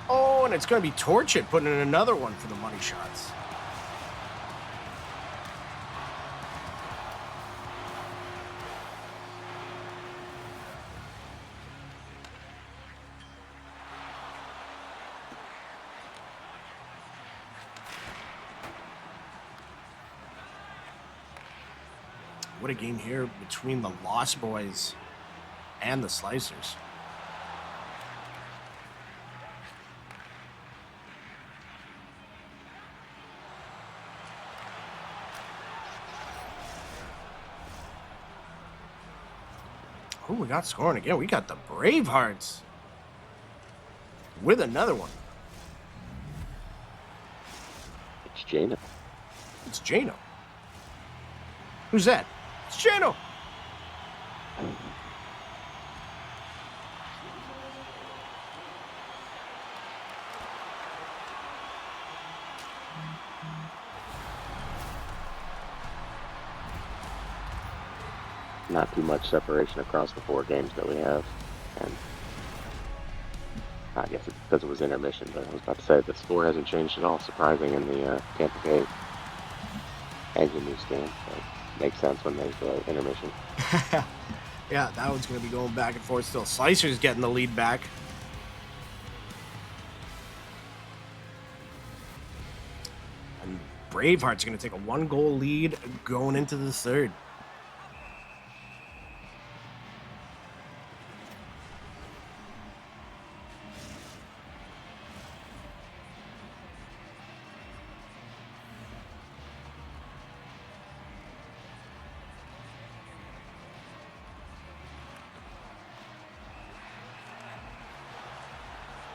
Oh, and it's going to be Torchit putting in another one for the money shots. What a game here between the Lost Boys and the Slicers. Oh, we got scoring again. We got the Bravehearts with another one. It's Jano. It's Jano. Who's that? It's Jano. not too much separation across the 4 games that we have. And I guess it's because it was intermission, but I was about to say the score hasn't changed at all, surprising in the Tampa Bay Angry Moose game. So it makes sense when there's intermission. Yeah, that one's going to be going back and forth still. Slicer's getting the lead back. And Braveheart's going to take a 1-goal lead going into the third.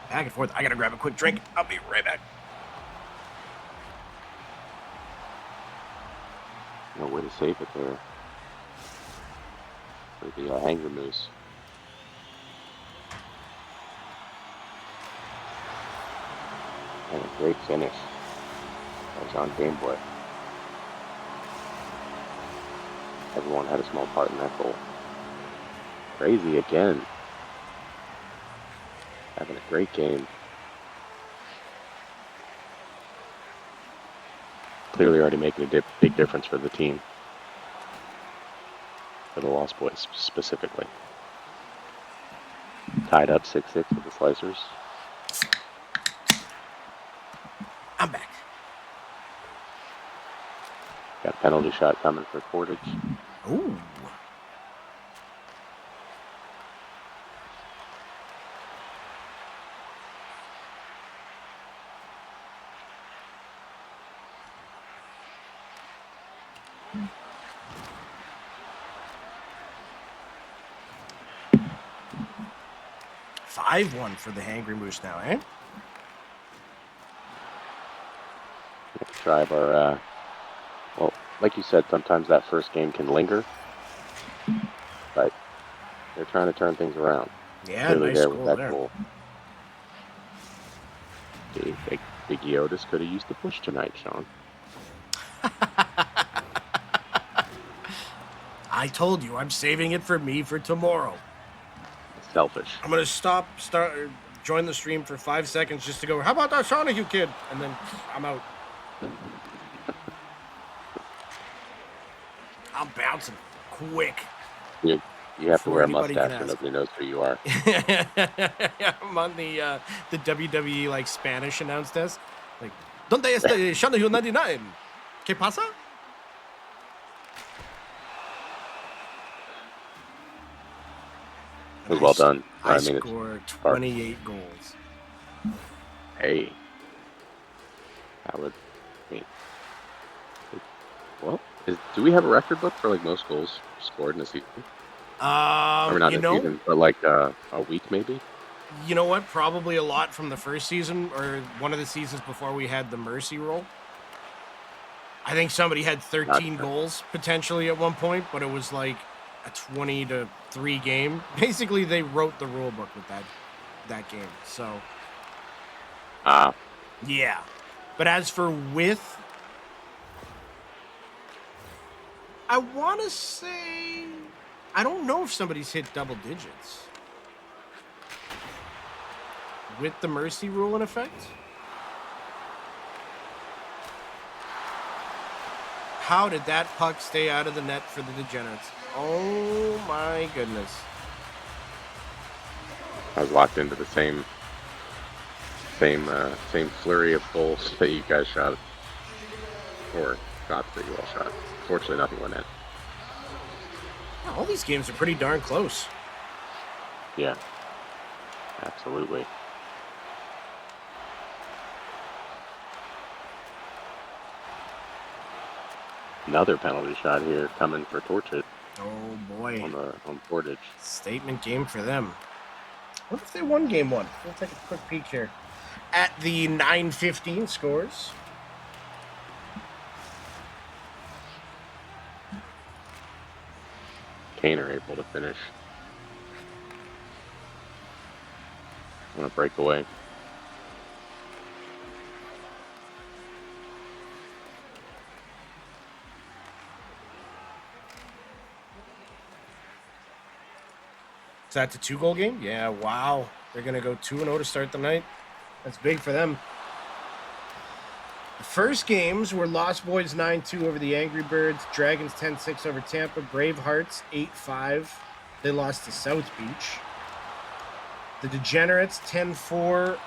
Back and forth. I got to grab a quick drink. I'll be right back. No way to save it there for the Angry Moose. And a great finish. That was on Game Boy. Everyone had a small part in that goal. Crazy again. Having a great game. Clearly already making a big difference for the team. For the Lost Boys specifically. Tied up 6-6 with the Slicers. I'm back. Got a penalty shot coming for Portage. Ooh. Five 5-1 for the Hangry Moose now, eh? Drive our, well, like you said, sometimes that first game can linger, but they're trying to turn things around. Yeah, Clearly nice there goal with that there. goal. Big Yotis could have used the push tonight, Sean. I told you, I'm saving it for me for tomorrow. Selfish. I'm gonna join the stream for 5 seconds just to go, how about that Shawnee kid? And then I'm out. I'm bouncing quick. You have to Before wear a anybody can mustache so ask. nobody knows who you are. I'm on the WWE like Spanish announce desk. Like, ¿Dónde está Shawnee 99? ¿Qué pasa? It was well done. I mean, scored 28 goals. Hey. That would, I mean, well, do we have a record book for like most goals scored in a season? Or not in a season, but like a week maybe? You know what? Probably a lot from the first season or one of the seasons before we had the Mercy rule. I think somebody had 13 goals potentially at one point, but it was like a 20-3 game. Basically, they wrote the rule book with that game. So, yeah. But as for width, I want to say, I don't know if somebody's hit double digits with the Mercy rule in effect. How did that puck stay out of the net for the Degenerates? Oh my goodness. I was locked into the same flurry of goals that you guys shot, or shots that you all shot. Fortunately, nothing went in. All these games are pretty darn close. Yeah, absolutely. Another penalty shot here coming for Torchit. Oh boy. On Portage. Statement game for them. What if they won game one? We'll take a quick peek here. At the 9:15 scores. Kane are able to finish. I'm going to break away. that a 2-goal game? Yeah, wow. They're going to go 2-0 to start the night. That's big for them. The first games were Lost Boys 9-2 over the Angry Birds, Dragons 10-6 over Tampa, Bravehearts 8-5. They lost to South Beach. The Degenerates 10-4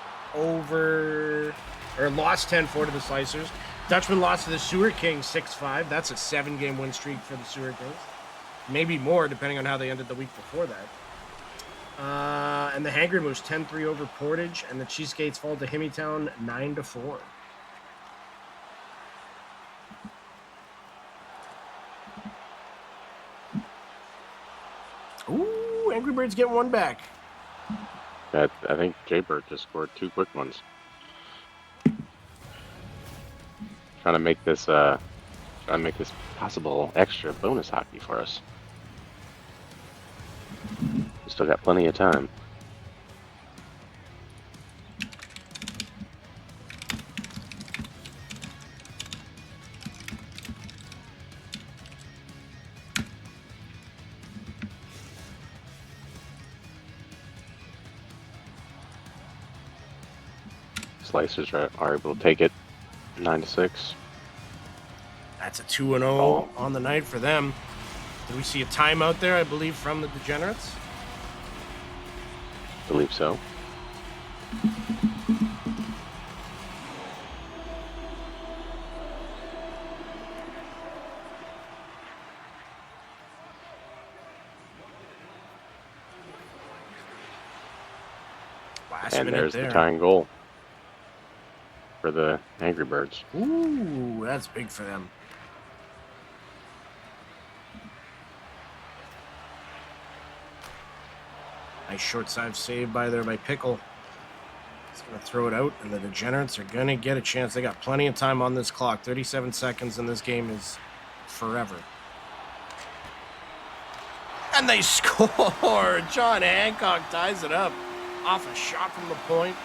lost 10-4 to the Slicers. Dutchman lost to the Sewer Kings 6-5. That's a 7-game win streak for the Sewer Kings. Maybe more, depending on how they ended the week before that. And the Hangry Moose 10-3 over Portage, and the Cheesegates fall to Himmytown 9-4. Ooh, Angry Birds get one back. I think Jaybird just scored 2 quick ones. Trying to make this possible extra bonus hockey for us. We still got plenty of time. Slicers are able to take it 9-6. That's a 2-0 on the night for them. Did we see a timeout there, I believe, from the Degenerates? I believe so. And there's the tying goal for the Angry Birds. Ooh, that's big for them. Nice short side save by Pickle. He's going to throw it out, and the Degenerates are going to get a chance. They got plenty of time on this clock. 37 seconds, and this game is forever. And they score! John Hancock ties it up off a shot from the point.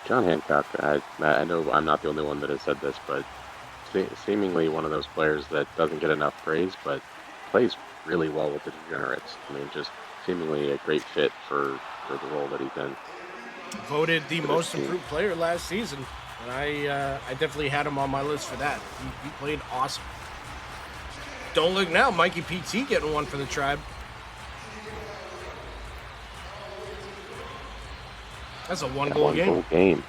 John Hancock, I know I'm not the only one that has said this, but seemingly one of those players that doesn't get enough praise, but plays really well with the Degenerates. I mean, just seemingly a great fit for the role that he's in. Voted the most improved player last season. And I definitely had him on my list for that. He played awesome. Don't look now, Mikey PT getting one for the Tribe. That's a one-goal game. One-goal game.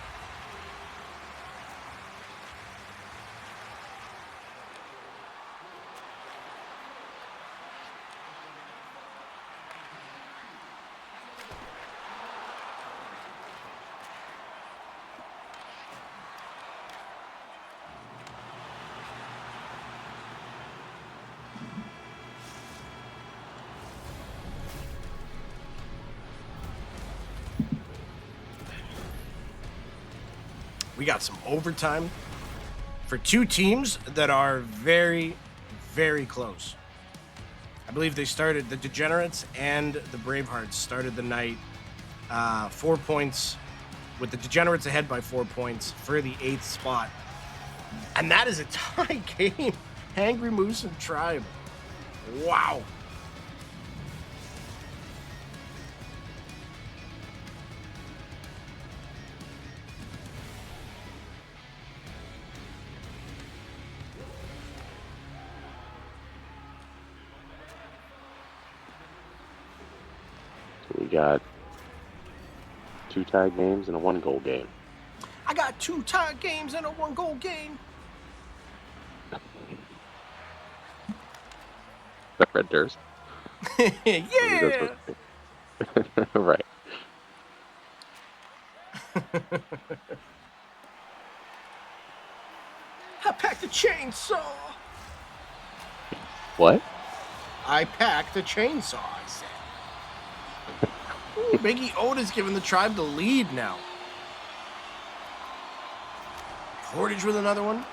We got some overtime for two teams that are very, very close. I believe they started, the Degenerates and the Bravehearts started the night 4 points, with the Degenerates ahead by 4 points for the 8th spot. And that is a tie game. Angry Moose and Tribe. Wow. We got 2 tie games and a 1-goal game. I got 2 tie games and a 1-goal game. That Red Durst? Yeah. Right. I packed a chainsaw. What? I packed a chainsaw, I said. Ooh, Biggie Otis giving the Tribe the lead now. Portage with another one.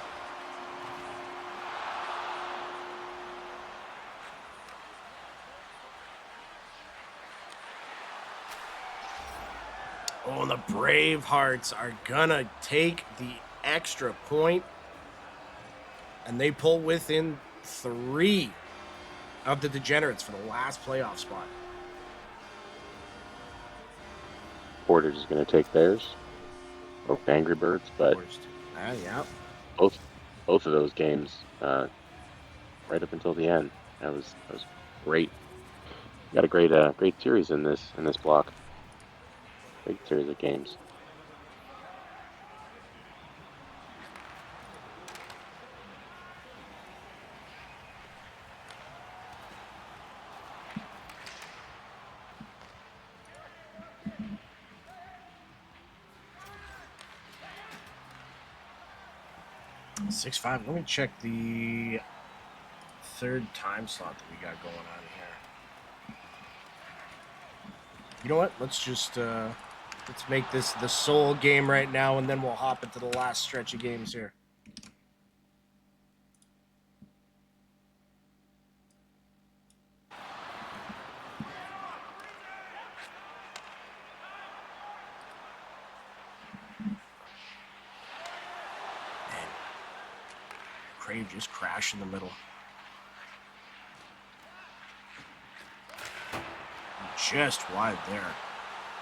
Oh, and the Bravehearts are gonna take the extra point. and they pull within 3 of the Degenerates for the last playoff spot. Portage is going to take theirs, or Angry Birds, but Yeah. both of those games, right up until the end, that was great. Got a great series in this block. Great series of games. – 6-5. Let me check the third time slot that we got going on here. You know what? Let's just let's make this the sole game right now, and then we'll hop into the last stretch of games here. Crave just crashed in the middle. Just wide there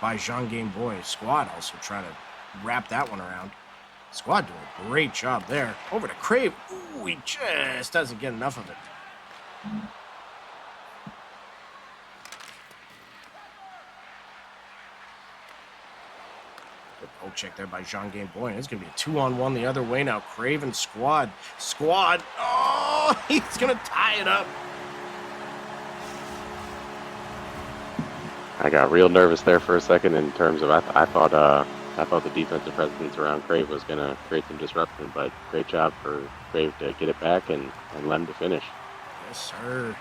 by Jean Game Boy. Squad also trying to wrap that one around. Squad doing a great job there. Over to Crave. Ooh, he just doesn't get enough of it. Good poke check there by Jean Game Boy. It's going to be a 2-on-1 the other way now. Crave and Squad. Squad. Oh, he's going to tie it up. I got real nervous there for a second in terms of I thought the defensive presence around Crave was going to create some disruption, but great job for Crave to get it back and let him to finish. Yes, sir.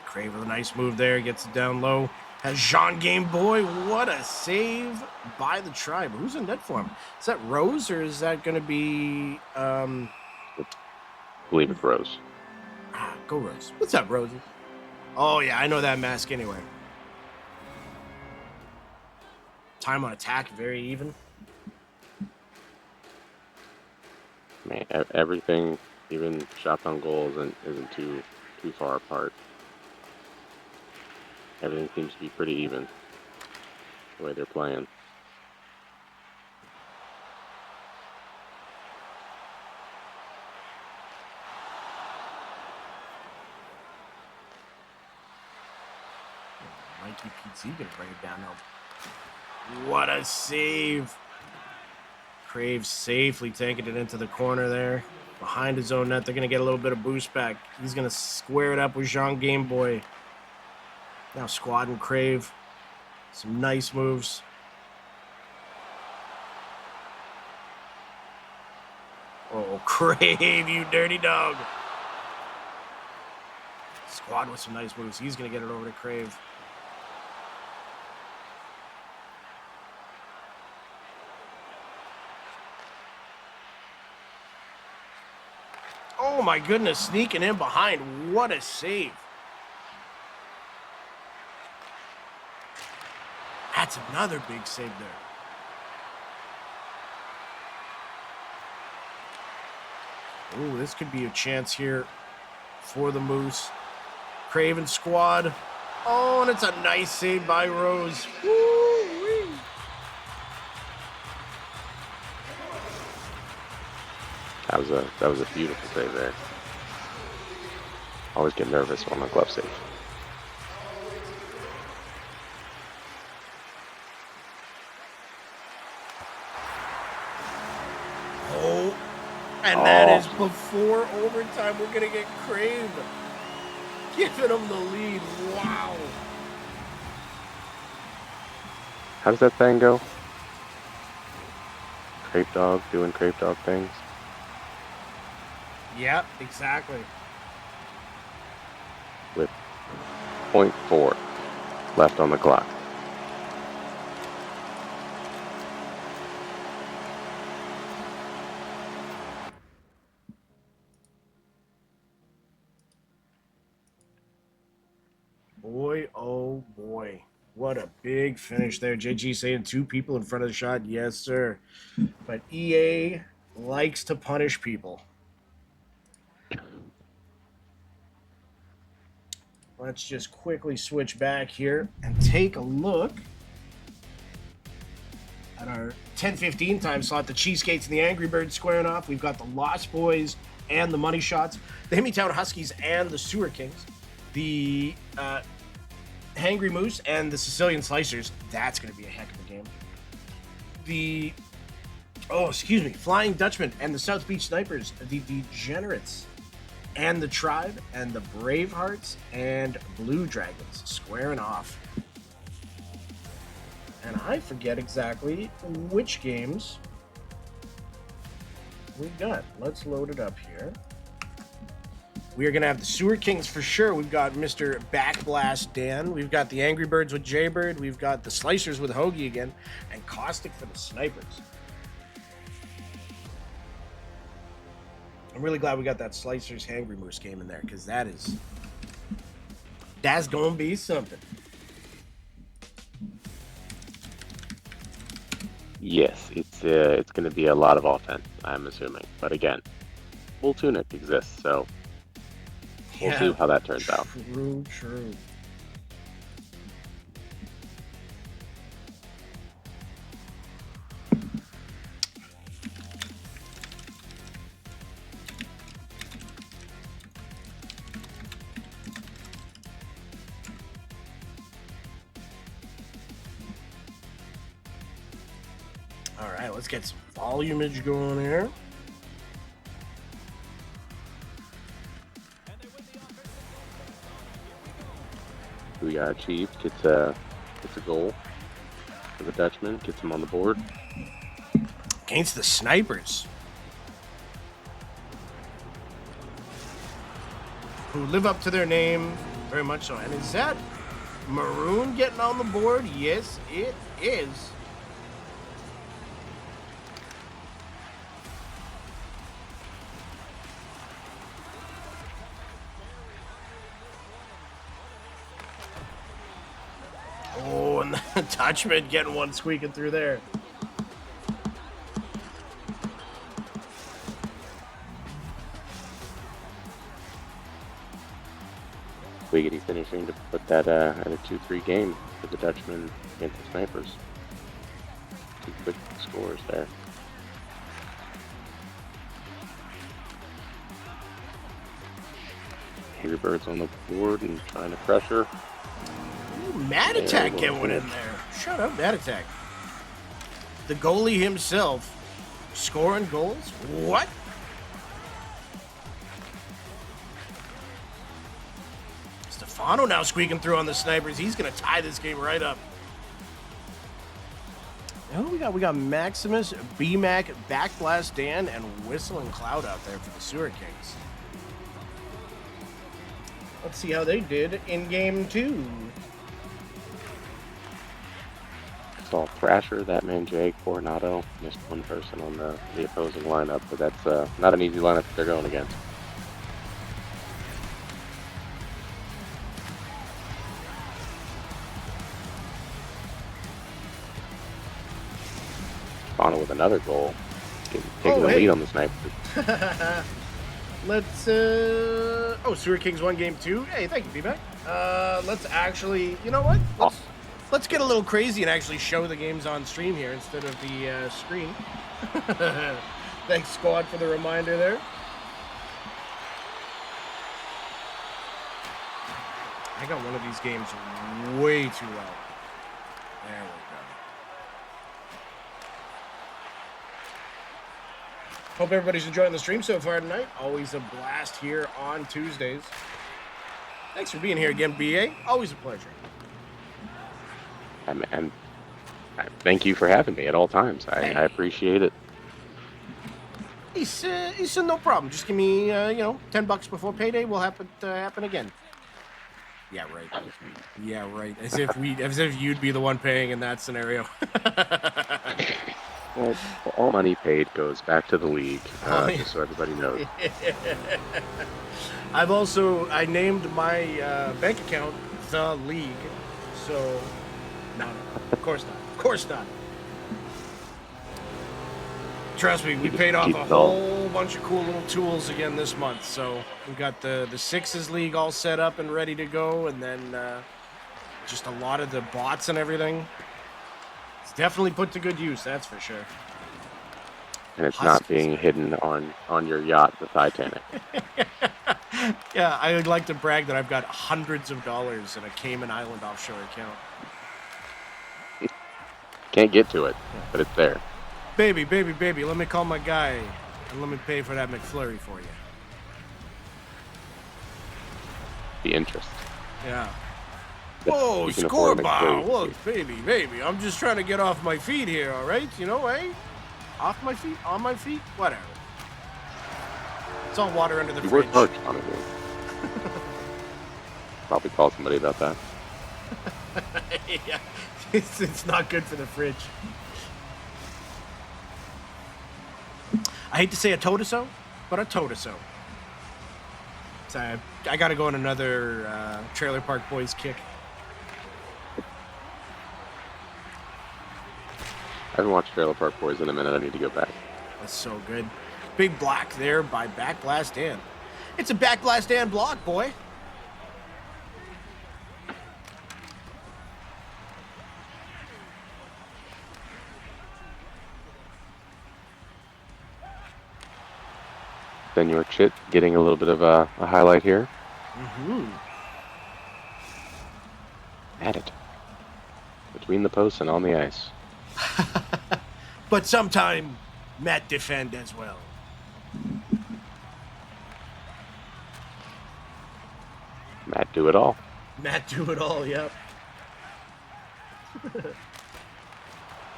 Crave with a nice move there, gets it down low. Has Jean Game Boy. What a save by the Tribe. Who's in net for him? Is that Rose or is that going to be... I believe it's Rose. Go Rose. What's up, Rosie? Oh, yeah, I know that mask anyway. Time on attack, very even. Man, everything, even shots on goal, isn't too far apart. Everything seems to be pretty even the way they're playing. Mikey PC gonna bring it down now. What a save! Crave safely taking it into the corner there. Behind his own net, they're gonna get a little bit of boost back. He's gonna square it up with Jean Game Boy. Now Squad and Crave. Some nice moves. Oh, Crave, you dirty dog. Squad with some nice moves. He's going to get it over to Crave. Oh, my goodness. Sneaking in behind. What a save. That's another big save there. Ooh, this could be a chance here for the Moose. Craven Squad. Oh, and it's a nice save by Rose. Woo-wee. That was a beautiful save there. Always get nervous when my glove save. And that is before overtime. We're going to get Crave giving him the lead. Wow. How does that thing go? Crepe Dog doing Crepe Dog things? Yep, exactly. With 0.4 left on the clock. Boy, oh boy. What a big finish there. JG saying 2 people in front of the shot. Yes, sir. But EA likes to punish people. Let's just quickly switch back here and take a look at our 10:15 time slot. The Cheesecakes and the Angry Birds squaring off. We've got the Lost Boys and the Money Shots, the Himmytown Huskies and the Sewer Kings, the Hangry Moose and the Sicilian Slicers. That's going to be a heck of a game. The Flying Dutchman and the South Beach Snipers, the Degenerates and the Tribe and the Bravehearts and Blue Dragons squaring off. And I forget exactly which games we got. Let's load it up here. We are going to have the Sewer Kings for sure. We've got Mr. Backblast Dan. We've got the Angry Birds with Jaybird. We've got the Slicers with Hoagie again. And Caustic for the Snipers. I'm really glad we got that Slicers Hangry Moose game in there, because that's going to be something. Yes, it's going to be a lot of offense, I'm assuming. But again, Bull Tunic exists, so we'll see how that turns out. True. All right, let's get some volumage going here. We got Chief gets a goal for the Dutchman, gets him on the board. Against the Snipers, who live up to their name very much so. And is that Maroon getting on the board? Yes, it is. Oh, and the Dutchman getting one squeaking through there. Wiggity finishing to put that at a 2-3 game for the Dutchman against the Snipers. 2 quick scores there. Angry Birds on the board and trying to pressure. Mad Attack getting one in there. Shut up, Mad Attack. The goalie himself scoring goals? What? Stefano now squeaking through on the Snipers. He's going to tie this game right up. Who we got? We got Maximus, B-Mac, Backblast Dan, and Whistling Cloud out there for the Sewer Kings. Let's see how they did in game 2. Saw Thrasher, that man Jake, Coronado. Missed one person on the opposing lineup, but that's not an easy lineup that they're going against. Fauna with another goal, taking the lead on the Sniper. Let's Sewer Kings won game 2. Hey, thank you, B-Mac. Let's actually, you know what? Let's get a little crazy and actually show the games on stream here instead of the screen. Thanks, squad, for the reminder there. I got one of these games way too low. There we go. Hope everybody's enjoying the stream so far tonight. Always a blast here on Tuesdays. Thanks for being here again, BA. Always a pleasure. And thank you for having me at all times. I appreciate it. He said no problem. Just give me, $10 before payday. Will happen again. Yeah, right. Yeah, right. As if you'd be the one paying in that scenario. Well, all money paid goes back to the league, just so everybody knows. I named my bank account The League, so No. Of course not. Of course not. Trust me, we paid off a whole bunch of cool little tools again this month. So we got the Sixes League all set up and ready to go, and then just a lot of the bots and everything. It's definitely put to good use, that's for sure. And it's not being hidden on your yacht, the Titanic. Yeah, I would like to brag that I've got hundreds of dollars in a Cayman Island offshore account. Can't get to it, but it's there. Baby, let me call my guy and let me pay for that McFlurry for you. The interest. Yeah. Yes, Whoa, you can score afford a bomb. McFlurry. Look, baby, I'm just trying to get off my feet here, all right? You know, eh? Off my feet, on my feet, whatever. It's all water under the You fridge. work hard on it. Probably call somebody about that. Yeah, it's not good for the fridge. I hate to say a toe-to-so, but a toe-to-so. So I got to go on another Trailer Park Boys kick. I haven't watched Trailer Park Boys in a minute. I need to go back. That's so good. Big block there by Backblast Dan. It's a Backblast Dan block, boy. Senor Chit getting a little bit of a highlight here. Mm-hmm. At it. Between the posts and on the ice. But sometime Matt defend as well. Matt do it all. Matt do it all, yep.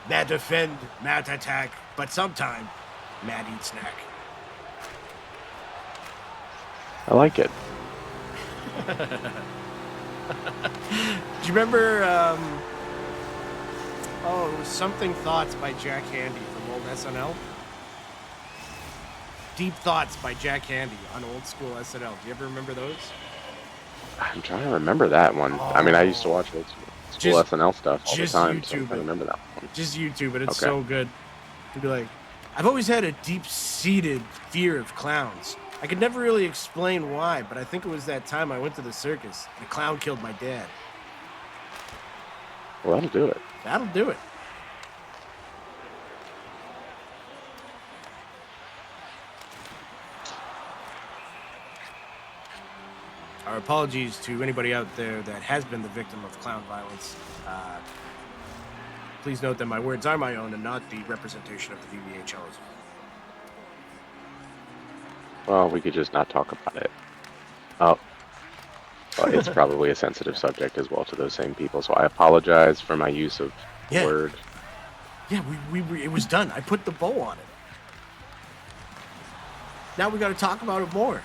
Matt defend, Matt attack, but sometime Matt eat snack. I like it. Do you remember, it was Something Thoughts by Jack Handy from old SNL? Deep Thoughts by Jack Handy on old school SNL. Do you ever remember those? I'm trying to remember that one. I mean, I used to watch old school SNL stuff all the time, so I remember that one. Just YouTube it. It's Okay. so good. To be like, I've always had a deep-seated fear of clowns. I could never really explain why, but I think it was that time I went to the circus and a clown killed my dad. Well, that'll do it. That'll do it. Our apologies to anybody out there that has been the victim of clown violence. Please note that my words are my own and not the representation of the VVHLs. Well, we could just not talk about it. Oh. Well, it's probably a sensitive subject as well to those same people, so I apologize for my use of the word. Yeah, it was done. I put the bow on it. Now we got to talk about it more.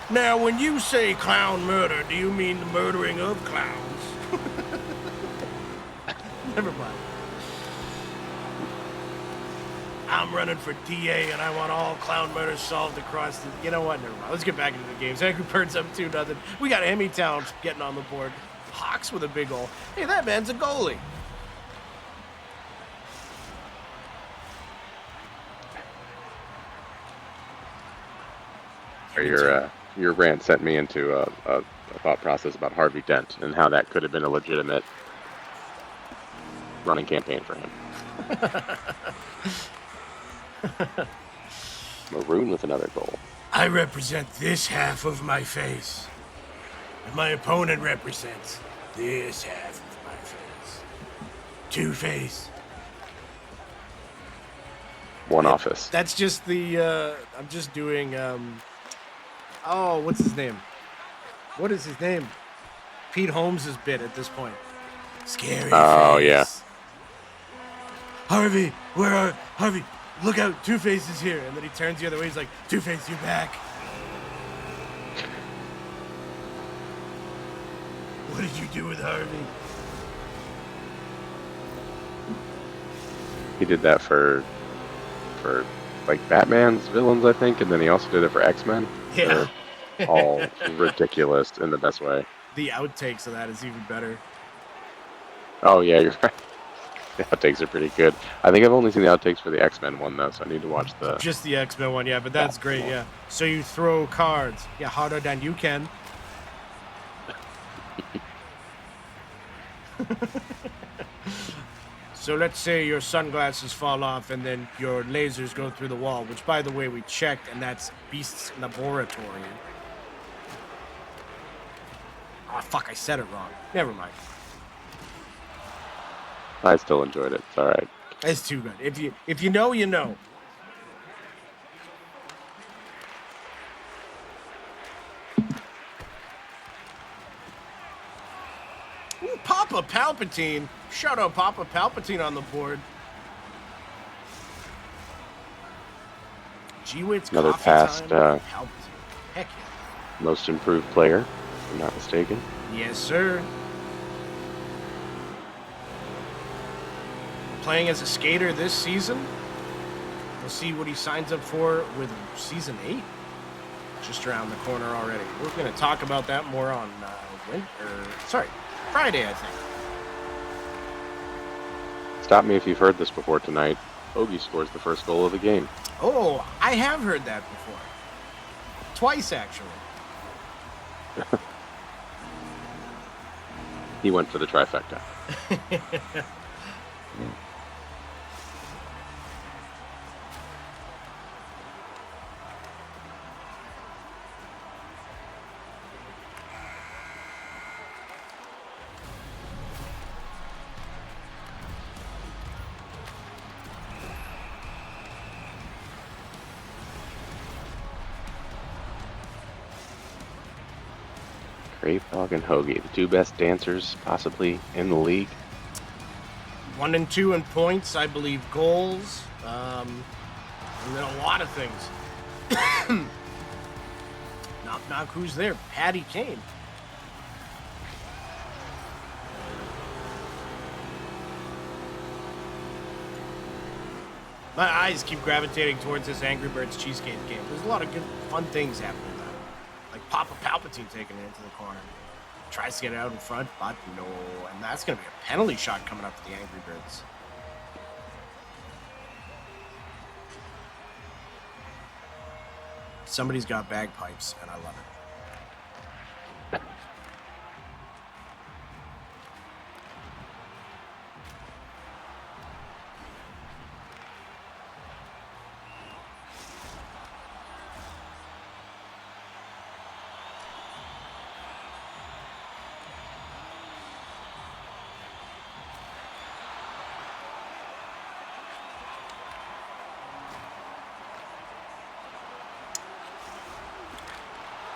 Now, when you say clown murder, do you mean the murdering of clowns? Never mind. I'm running for DA, and I want all clown murders solved across the... You know what? Never mind. Let's get back into the games. Angry Birds up 2-0. We got Emmy-Town getting on the board. Hawks with a big goal. Hey, that man's a goalie. Your rant sent me into a thought process about Harvey Dent and how that could have been a legitimate running campaign for him. Maroon with another goal. I represent this half of my face, and my opponent represents this half of my face. Two-Face. One office. That's just the, I'm just doing, what's his name? What is his name? Pete Holmes' bit at this point. Scary Oh, face. yeah. Harvey, Harvey, look out, Two-Face is here. And then he turns the other way, he's like, Two-Face, you're back. What did you do with Harvey? He did that for like Batman's villains, I think, and then he also did it for X-Men. Yeah. They're all ridiculous in the best way. The outtakes of that is even better. Oh yeah, you're right. The outtakes are pretty good. I think I've only seen the outtakes for the X-Men one though, so I need to watch the Just the X-Men one, yeah, but that that's great, one. yeah. So you throw cards, yeah, harder than you can. So let's say your sunglasses fall off and then your lasers go through the wall, which, by the way, we checked, and that's Beast's laboratory. Oh, fuck, I said it wrong. Never mind. I still enjoyed it. It's all right. It's too good. If you know, you know. Ooh, Papa Palpatine. Shout out Papa Palpatine on the board. G-Wit's Another coffee past time. Palpatine. Heck most improved player, if I'm not mistaken. yeah. Yes, sir. Playing as a skater this season. We'll see what he signs up for with season 8. Just around the corner already. We're going to talk about that more on Friday, I think. Stop me if you've heard this before tonight. Hoagie scores the first goal of the game. Oh, I have heard that before. Twice, actually. He went for the trifecta. Grape Dog and Hoagie, the two best dancers possibly in the league. 1 and 2 in points, I believe, goals, and then a lot of things. Knock, who's there? Patty Kane. My eyes keep gravitating towards this Angry Birds cheesecake game. There's a lot of good, fun things happening there. Like Papa Palpatine taking it into the corner. Tries to get it out in front, but no. And that's going to be a penalty shot coming up for the Angry Birds. Somebody's got bagpipes, and I love it.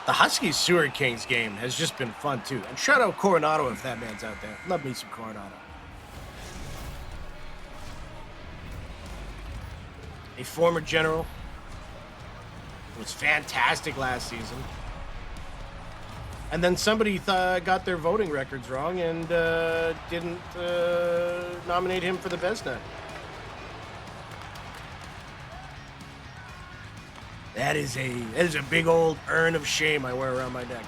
The Huskies Sewer Kings game has just been fun too. And shout out Coronado if that man's out there. Love me some Coronado. A former general. Was fantastic last season. And then somebody got their voting records wrong and didn't nominate him for the Vesna. That is a big old urn of shame I wear around my neck.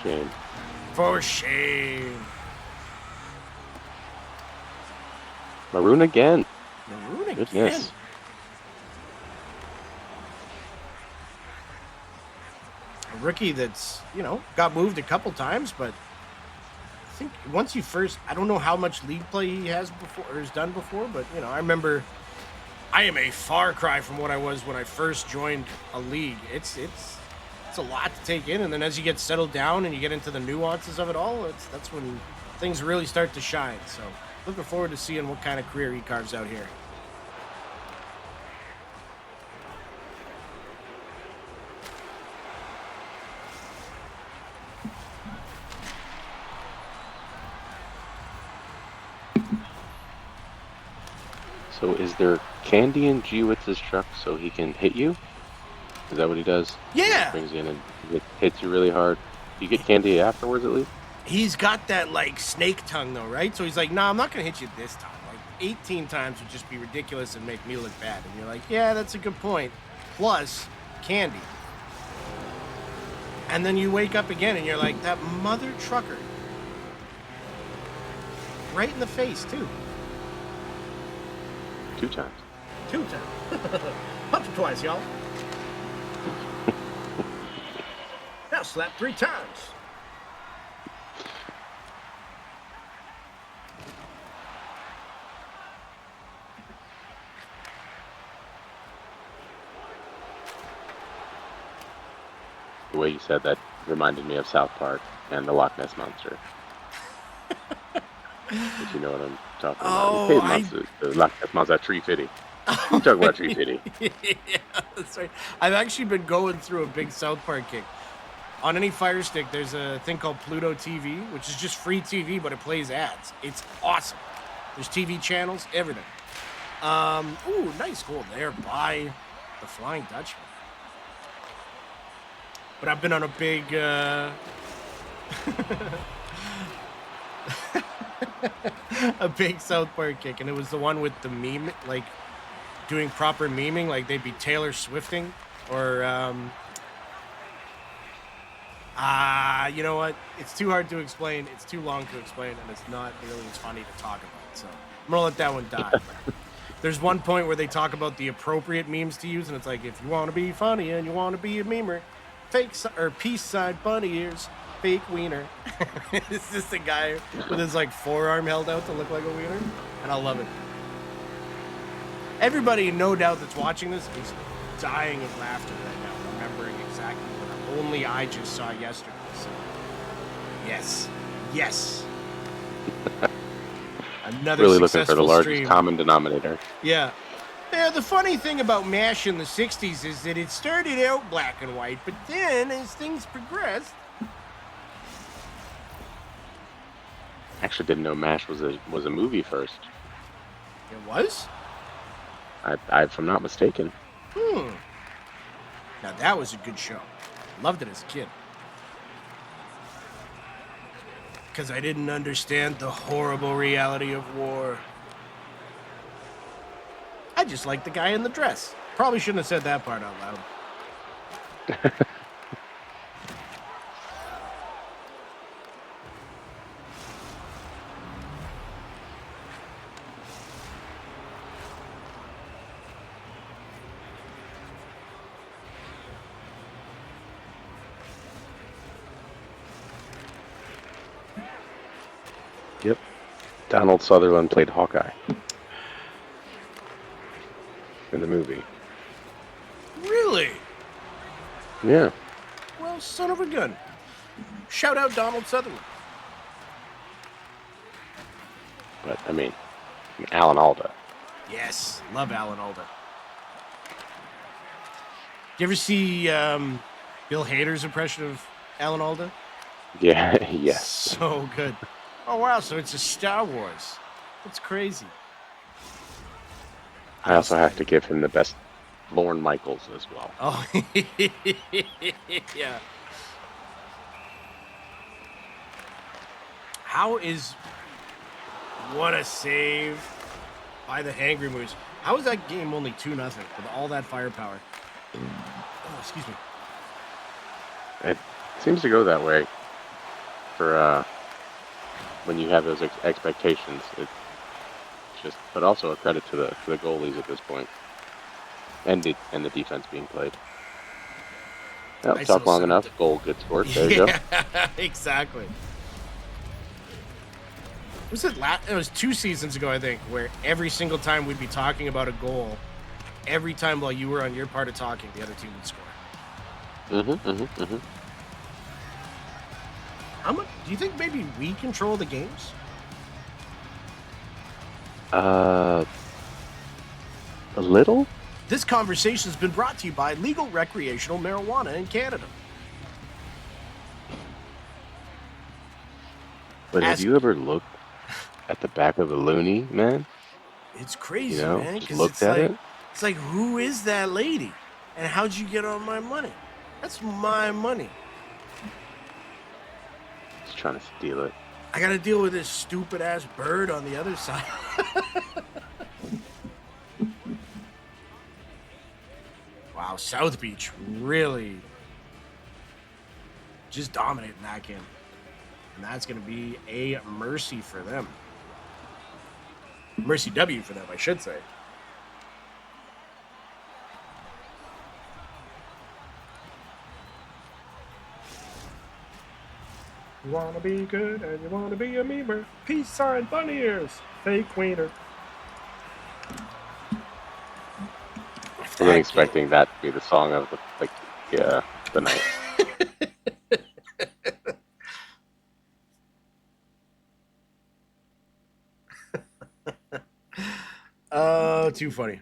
Shame. For shame. Maroon again. Maroon again. Goodness. A rookie that's, got moved a couple times, but I think once you first, I don't know how much league play he has before or has done before, but I remember I am a far cry from what I was when I first joined a league. It's a lot to take in, and then as you get settled down and you get into the nuances of it all, that's when things really start to shine. So looking forward to seeing what kind of career he carves out here. So is there candy in G-Witz's truck so he can hit you? Is that what he does? Yeah. He brings you in and hits you really hard. Do you get candy afterwards at least? He's got that snake tongue though, right? So he's like, "Nah, I'm not gonna hit you this time. 18 times would just be ridiculous and make me look bad." And you're like, "Yeah, that's a good point." Plus, candy. And then you wake up again and you're like, "That mother trucker." Right in the face, too. 2 times. 2 times. Punch him twice, y'all. Now slap 3 times. The way you said that reminded me of South Park and the Loch Ness Monster. If you know what I'm talking about. Oh, The Loch Ness Monster, Tree Fitty. You talk about Tree Fitty. Yeah, that's right. I've actually been going through a big South Park kick. On any Fire Stick, there's a thing called Pluto TV, which is just free TV, but it plays ads. It's awesome. There's TV channels, everything. Ooh, nice goal there by the Flying Dutchman. But I've been on a big, a big South Park kick, and it was the one with the meme, like doing proper memeing, like they'd be Taylor Swifting, or you know what? It's too hard to explain. It's too long to explain, and it's not nearly as funny to talk about. So I'm gonna let that one die. There's one point where they talk about the appropriate memes to use, and it's like, if you want to be funny and you want to be a memer, or peace sign, bunny ears, fake wiener. It's just a guy with his like forearm held out to look like a wiener, and I love it. Everybody, no doubt, that's watching this is dying of laughter right now, remembering exactly what only I just saw yesterday. So, yes. Another Really looking for the successful largest stream. common denominator. Yeah. Yeah, the funny thing about MASH in the 60s is that it started out black and white, but then as things progressed... Actually didn't know MASH was a movie first. It was? If I'm not mistaken. Now that was a good show. Loved it as a kid. Because I didn't understand the horrible reality of war. I just like the guy in the dress. Probably shouldn't have said that part out loud. Yep. Donald Sutherland played Hawkeye in the movie. Really? Yeah. Well, son of a gun. Shout out Donald Sutherland. But, I mean, Alan Alda. Yes, love Alan Alda. You ever see Bill Hader's impression of Alan Alda? Yeah, yes. So good. Oh, wow, so it's a Star Wars. That's crazy. I also have to give him the best Lorne Michaels as well. Oh, yeah. What a save by the Hangry Moose. How is that game only 2-0 with all that firepower? Oh, excuse me. It seems to go that way for when you have those expectations. It's just, but also a credit to the goalies at this point, and the defense being played. Well, Nice talk little long setup. enough. Goal gets scored. There you go. Exactly. Was it? It was 2 seasons ago, I think, where every single time we'd be talking about a goal, every time while you were on your part of talking, the other team would score. How much do you think maybe we control the games? A little. This conversation has been brought to you by legal recreational marijuana in Canada. But have you ever looked at the back of a loony, man? It's crazy, You know, man. just Because looked at it. it's like, who is that lady? And how'd you get on my money? That's my money. Just trying to steal it. I gotta deal with this stupid ass bird on the other side. Wow, South Beach really just dominating that game. And that's gonna be a mercy for them. Mercy W for them, I should say. You wanna be good and you wanna be a memer. Peace sign, bunny ears, fake wiener. Wasn't expecting that to be the song of the night. Oh, too funny.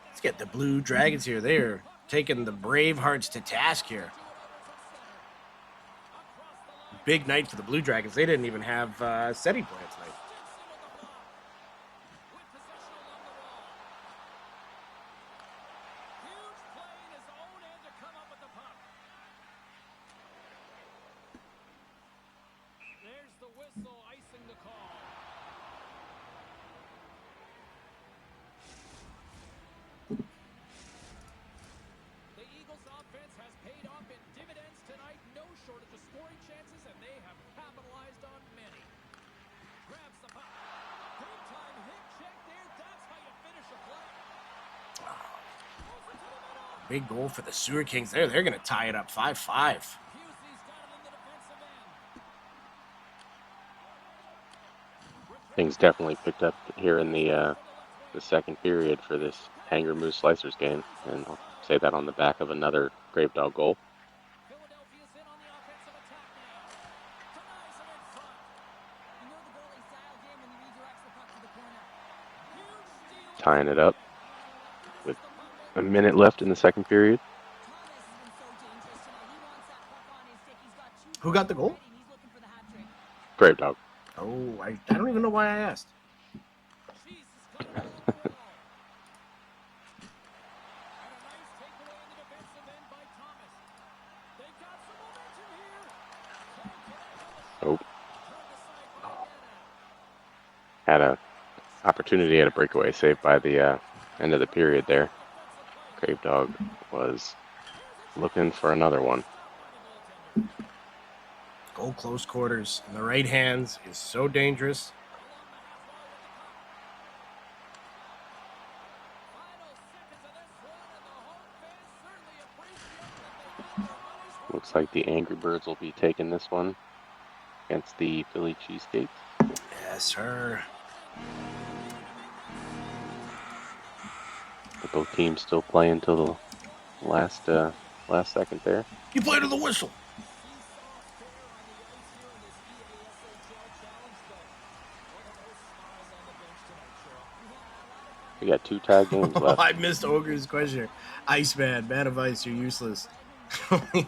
Let's get the Blue Dragons here. They're taking the Bravehearts to task here. Big night for the Blue Dragons. They didn't even have setting plans tonight. There's the whistle icing the call. The Eagles offense has paid off in dividends tonight. No shortage of scoring chances, and they have capitalized on many. Grabs the puck. Big time hit check there. That's how you finish a play. Big goal for the Sewer Kings there. They're going to tie it up 5-5. Pusey's got it in the defensive end. Things definitely picked up here in the second period for this Hanger Moose Slicers game, and I'll say that on the back of another Grave Dog goal. Philadelphia's in on the offensive attack now. Denies him in front. You know the goalie style game when he redirects the puck to the corner. Huge steal. Tying it up with a minute left in the second period. Thomas has been so dangerous tonight. He wants that puck on his stick. He's got two Who got the goal? already, and he's looking for the hat trick. Grave Dog. Oh, I don't even know why I asked. Jesus, got it all the wall. And a nice takeaway in the defensive end by Thomas. They got some momentum here. Can't connect on the Oh, turned aside by Anna. had a opportunity at a breakaway saved by the end of the period there. Grave Dog was looking for another one. Goal close quarters in the right hands is so dangerous. Looks like the Angry Birds will be taking this one against the Philly Cheesesteaks. Yes, sir. But both teams still playing till the last second there. You played to the whistle. We got 2 tag games left. I missed Ogre's question. Iceman, man of ice, you're useless.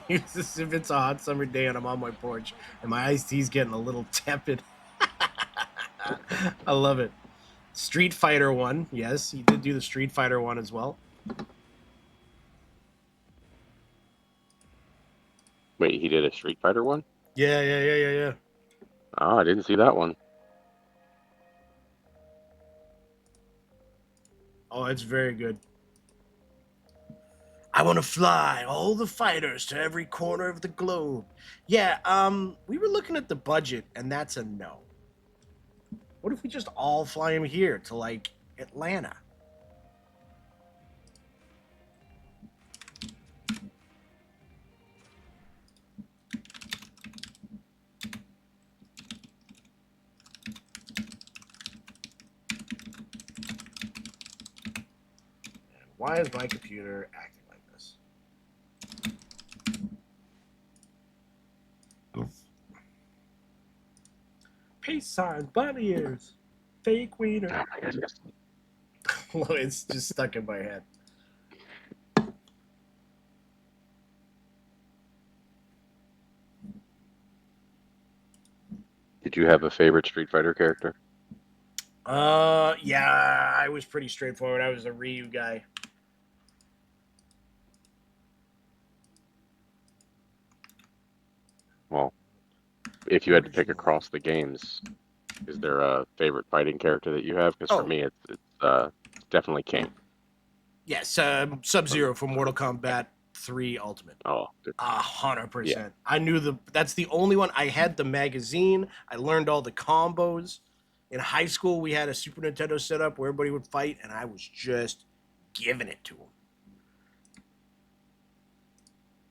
Use this if it's a hot summer day and I'm on my porch and my iced tea's getting a little tepid. I love it. Street Fighter 1. Yes, he did do the Street Fighter 1 as well. Wait, he did a Street Fighter one? Yeah. Oh, I didn't see that one. Oh, it's very good. I want to fly all the fighters to every corner of the globe. Yeah, we were looking at the budget, and that's a no. What if we just all fly him here to, like, Atlanta? Why is my computer acting like this? Peace sign, bunny ears, fake wiener. Oh my goodness. Well, it's just stuck in my head. Did you have a favorite Street Fighter character? Yeah, I was pretty straightforward. I was a Ryu guy. Well, if you had to pick across the games, Is there a favorite fighting character that you have? Because for Oh, me, it's definitely King. yes, Sub-Zero from Mortal Kombat 3 Ultimate. Oh, good. Yeah. 100%. I knew that's the only one. I had the magazine. I learned all the combos. In high school, we had a Super Nintendo setup where everybody would fight, and I was just giving it to them.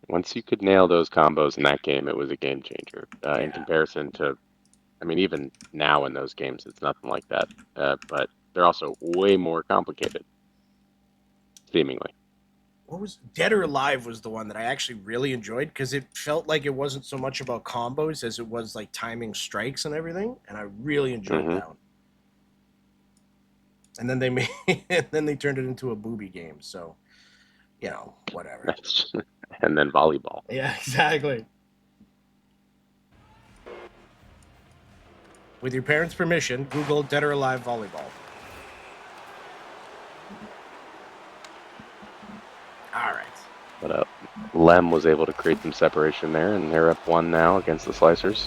Once you could nail those combos in that game, it was a game changer. In Yeah. comparison to, I mean, even now in those games, it's nothing like that. But they're also way more complicated, seemingly. What was Dead or Alive was the one that I actually really enjoyed because it felt like it wasn't so much about combos as it was like timing strikes and everything, and I really enjoyed Hmm. that one. And then they made, and then they turned it into a booby game. So, whatever. And then volleyball. Yeah, exactly. With your parents' permission, Google Dead or Alive volleyball. All right. But Lem was able to create some separation there, and they're up 1 now against the Slicers.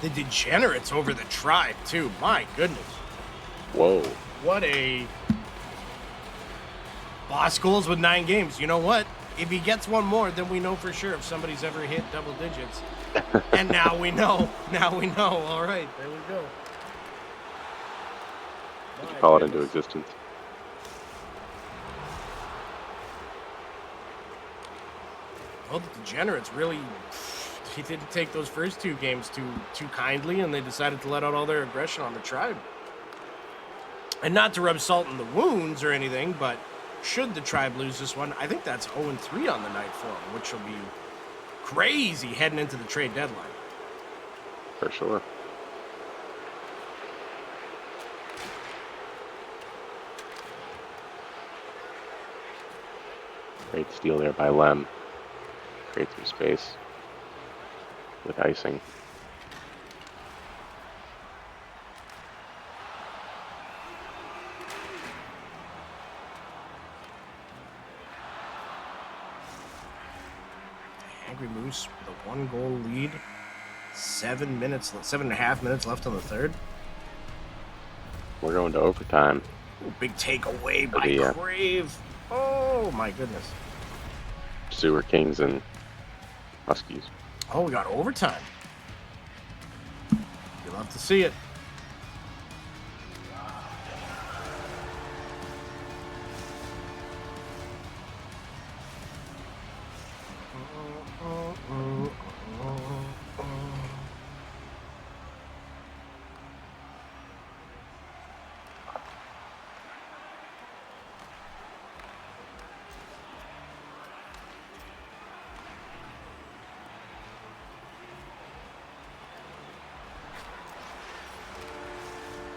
The Degenerates over the Tribe, too. My goodness. Whoa. What a boss goals with 9 games. You know what? If he gets one more, then we know for sure if somebody's ever hit double digits. And now we know. Now we know. All right, there we go. Did you My call it into goodness. existence? Well, the Degenerates really, he didn't take those first 2 games too kindly, and they decided to let out all their aggression on the Tribe. And not to rub salt in the wounds or anything, but should the Tribe lose this one, I think that's 0-3 on the night for them, which will be crazy heading into the trade deadline. For sure. Great steal there by Lem. Create some space with icing. Angry Moose with a 1-goal lead. 7.5 minutes left on the third. We're going to overtime. Ooh, big takeaway For by the, Crave. Oh my goodness. Sewer Kings and Huskies. Oh, we got overtime. You'll have to see it.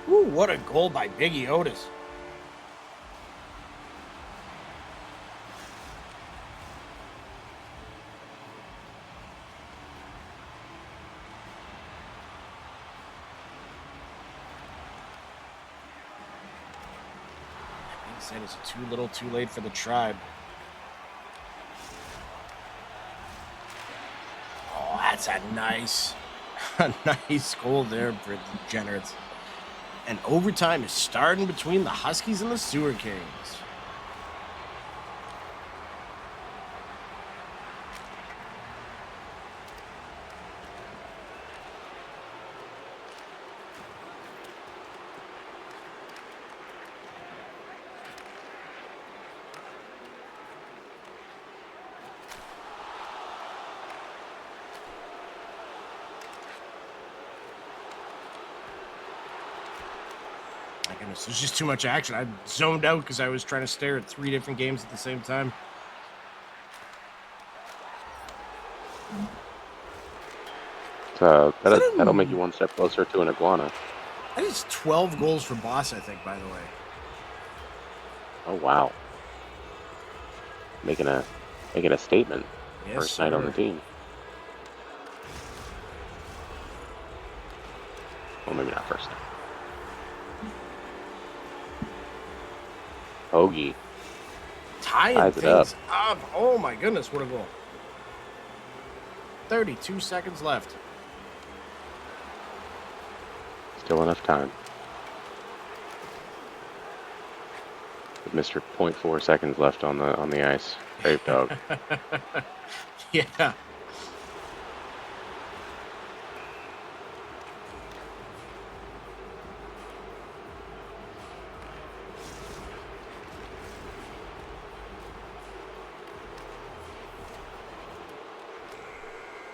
Ooh, what a goal by Biggie Otis. That being said, it's too little too late for the Tribe. Oh, that's a nice goal there for the Degenerates. And overtime is starting between the Huskies and the Sewer Kings. My goodness, there's just too much action. I zoned out because I was trying to stare at 3 different games at the same time. That'll make you one step closer to an iguana. That is 12 goals for Boss, I think, by the way. Oh wow. Making a statement. Yes, First night on the sir. team. Well, maybe not first night. Hoagie. Tying Ties it up. things up. Oh my goodness, what a goal. 32 seconds left. Still enough time. With Mr. .4 seconds left on the ice. Brave dog. Yeah.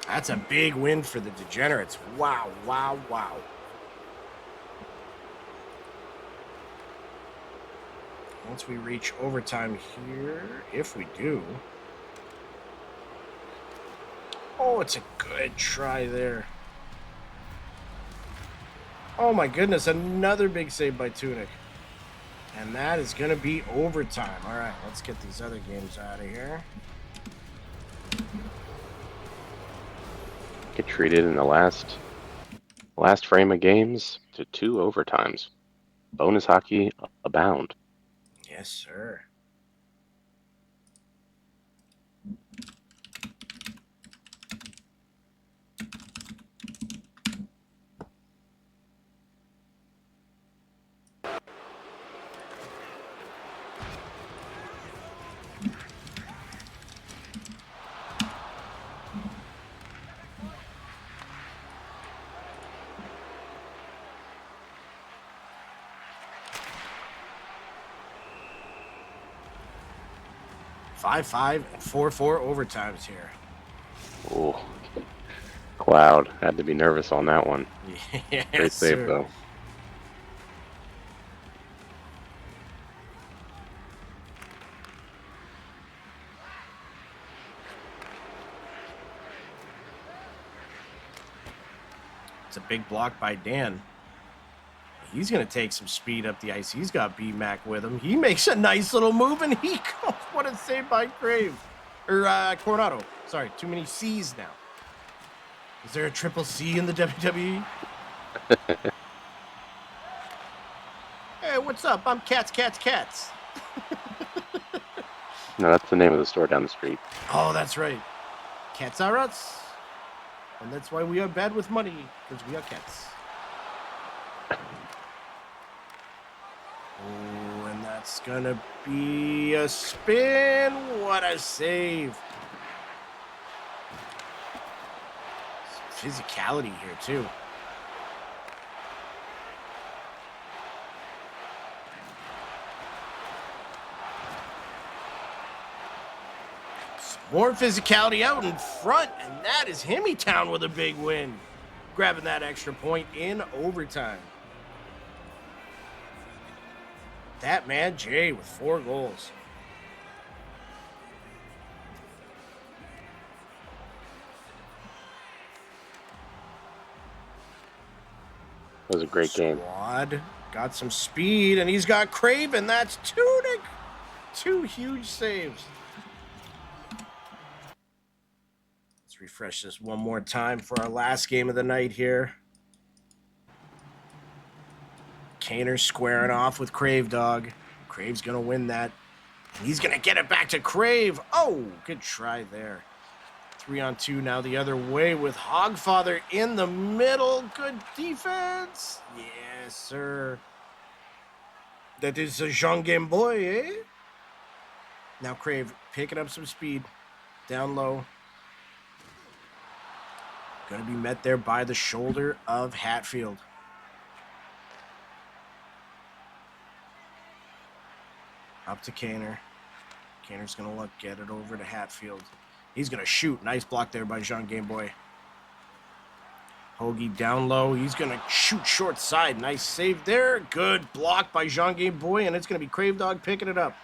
That's a big win for the Degenerates. Wow, wow, wow. Once we reach overtime here, if we do. Oh, it's a good try there. Oh my goodness, another big save by Tunic. And that is going to be overtime. All right, let's get these other games out of here. Get treated in the last frame of games to 2 overtimes. Bonus hockey abound. Yes, sir. Five, and 4-4 overtimes here. Ooh. Cloud had to be nervous on that one. Yes, Great save, sir. though. It's a big block by Dan. He's going to take some speed up the ice. He's got B-Mac with him. He makes a nice little move, and he goes. What a save by Crave. Or Coronado. Sorry, too many C's now. Is there a triple C in the WWE? Hey, what's up? I'm Cats. No, that's the name of the store down the street. Oh, that's right. Cats are us. And that's why we are bad with money, because we are cats. Oh, and that's going to be a spin. What a save. Some physicality here, too. Some more physicality out in front, and that is Hemmytown with a big win. Grabbing that extra point in overtime. That man, Jay, with 4 goals. It was a great game. Squad got some speed, and he's got Craven. That's Tunic. 2 huge saves. Let's refresh this one more time for our last game of the night here. Kaner squaring off with Crave Dog. Crave's going to win that. He's going to get it back to Crave. Oh, good try there. 3-on-2 now the other way with Hogfather in the middle. Good defense. Yes, sir. That is a Jean Game Boy, eh? Now Crave picking up some speed. Down low. Going to be met there by the shoulder of Hatfield. Up to Kaner. Kaner's going to get it over to Hatfield. He's going to shoot. Nice block there by Jean Game Boy. Hoagie down low. He's going to shoot short side. Nice save there. Good block by Jean Game Boy, and it's going to be Crave Dog picking it up.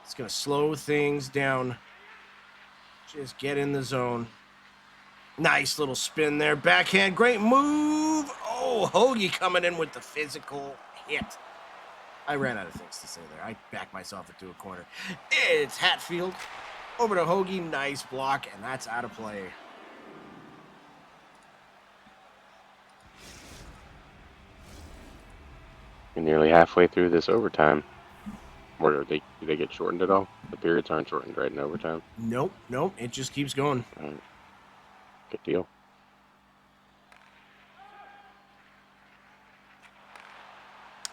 It's going to slow things down. Just get in the zone. Nice little spin there. Backhand. Great move. Oh, Hoagie coming in with the physical hit. I ran out of things to say there. I backed myself into a corner. It's Hatfield. Over to Hoagie. Nice block, and that's out of play. We're nearly halfway through this overtime. Or do they get shortened at all? The periods aren't shortened, right, in overtime? Nope. It just keeps going. All right. Good deal.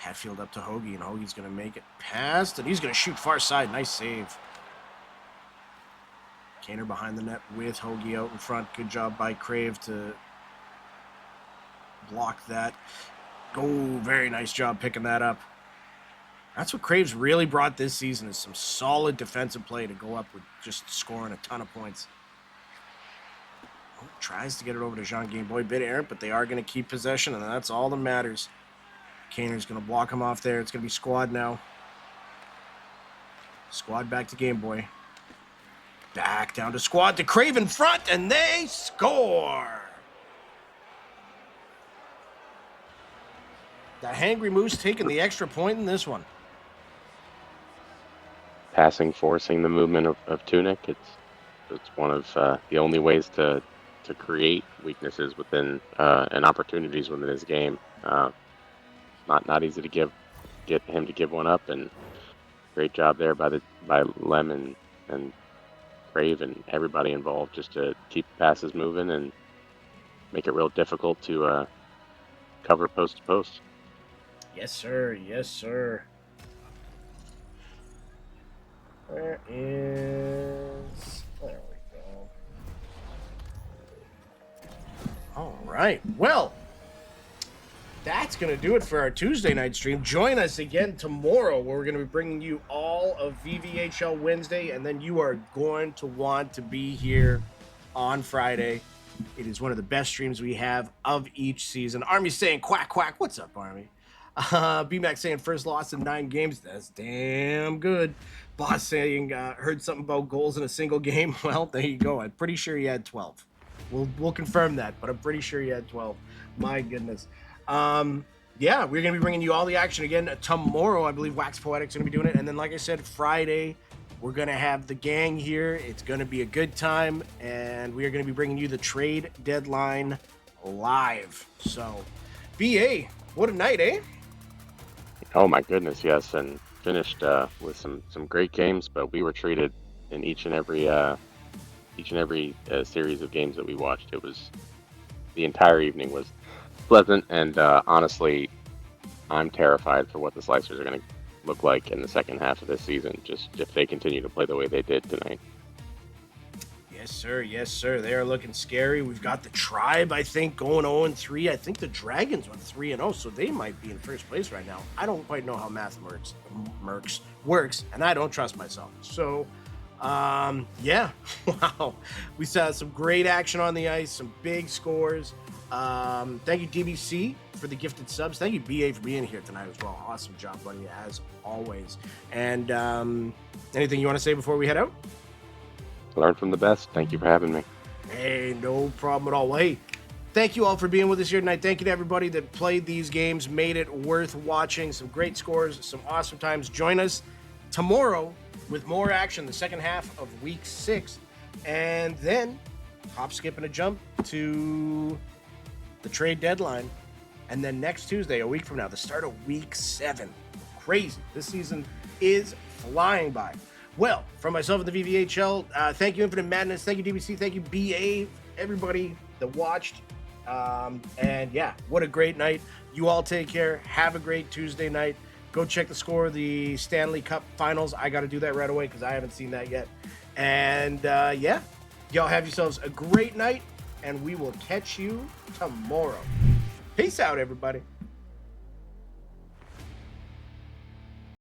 Hatfield up to Hoagie, and Hoagie's going to make it past, and he's going to shoot far side. Nice save. Kaner behind the net with Hoagie out in front. Good job by Crave to block that. Oh, very nice job picking that up. That's what Crave's really brought this season, is some solid defensive play to go up with just scoring a ton of points. Oh, tries to get it over to Jean Game Boy. Bit errant, but they are going to keep possession, and that's all that matters. Kaner's going to block him off there. It's going to be Squad now. Squad back to Game Boy. Back down to Squad to Crave in front, and they score! The Hangry Moose taking the extra point in this one. Passing, forcing the movement of Tunic. It's one of the only ways to create weaknesses within and opportunities within his game. Not easy to get him to give one up, and great job there by Lem and Crave and everybody involved just to keep passes moving and make it real difficult to cover post to post. Yes, sir. Yes, sir. There we go. All right. Well, that's going to do it for our Tuesday night stream. Join us again tomorrow, where we're going to be bringing you all of VVHL Wednesday, and then you are going to want to be here on Friday. It is one of the best streams we have of each season. Army's saying quack, quack. What's up, Army? B-Mac saying first loss in 9 games. That's damn good. Boss saying heard something about goals in a single game. Well, there you go. I'm pretty sure he had 12. We'll confirm that, but I'm pretty sure he had 12. My goodness. Yeah, we're going to be bringing you all the action again tomorrow. I believe Wax Poetic's going to be doing it. And then, like I said, Friday, we're going to have the gang here. It's going to be a good time. And we are going to be bringing you the trade deadline live. So, BA, what a night, eh? Oh my goodness, yes, and finished with some great games. But we were treated in each and every series of games that we watched. It was the entire evening was pleasant, and honestly, I'm terrified for what the Slicers are going to look like in the second half of this season. Just if they continue to play the way they did tonight. Yes, sir. Yes, sir. They are looking scary. We've got the Tribe, I think, going 0-3. I think the Dragons went 3-0, so they might be in first place right now. I don't quite know how math works, and I don't trust myself. So, yeah. Wow. We saw some great action on the ice, some big scores. Thank you, DBC, for the gifted subs. Thank you, BA, for being here tonight as well. Awesome job, buddy, as always. And anything you want to say before we head out? Learn from the best. Thank you for having me. Hey, no problem at all. Well, hey, thank you all for being with us here tonight. Thank you to everybody that played these games, made it worth watching. Some great scores, some awesome times. Join us tomorrow with more action, the second half of Week 6. And then hop, skip, and a jump to the trade deadline. And then next Tuesday, a week from now, the start of Week 7. Crazy. This season is flying by. Well, from myself at the VVHL, thank you, Infinite Madness. Thank you, DBC. Thank you, BA. Everybody that watched. And yeah, what a great night. You all take care. Have a great Tuesday night. Go check the score of the Stanley Cup Finals. I got to do that right away because I haven't seen that yet. And yeah, y'all have yourselves a great night, and we will catch you tomorrow. Peace out, everybody.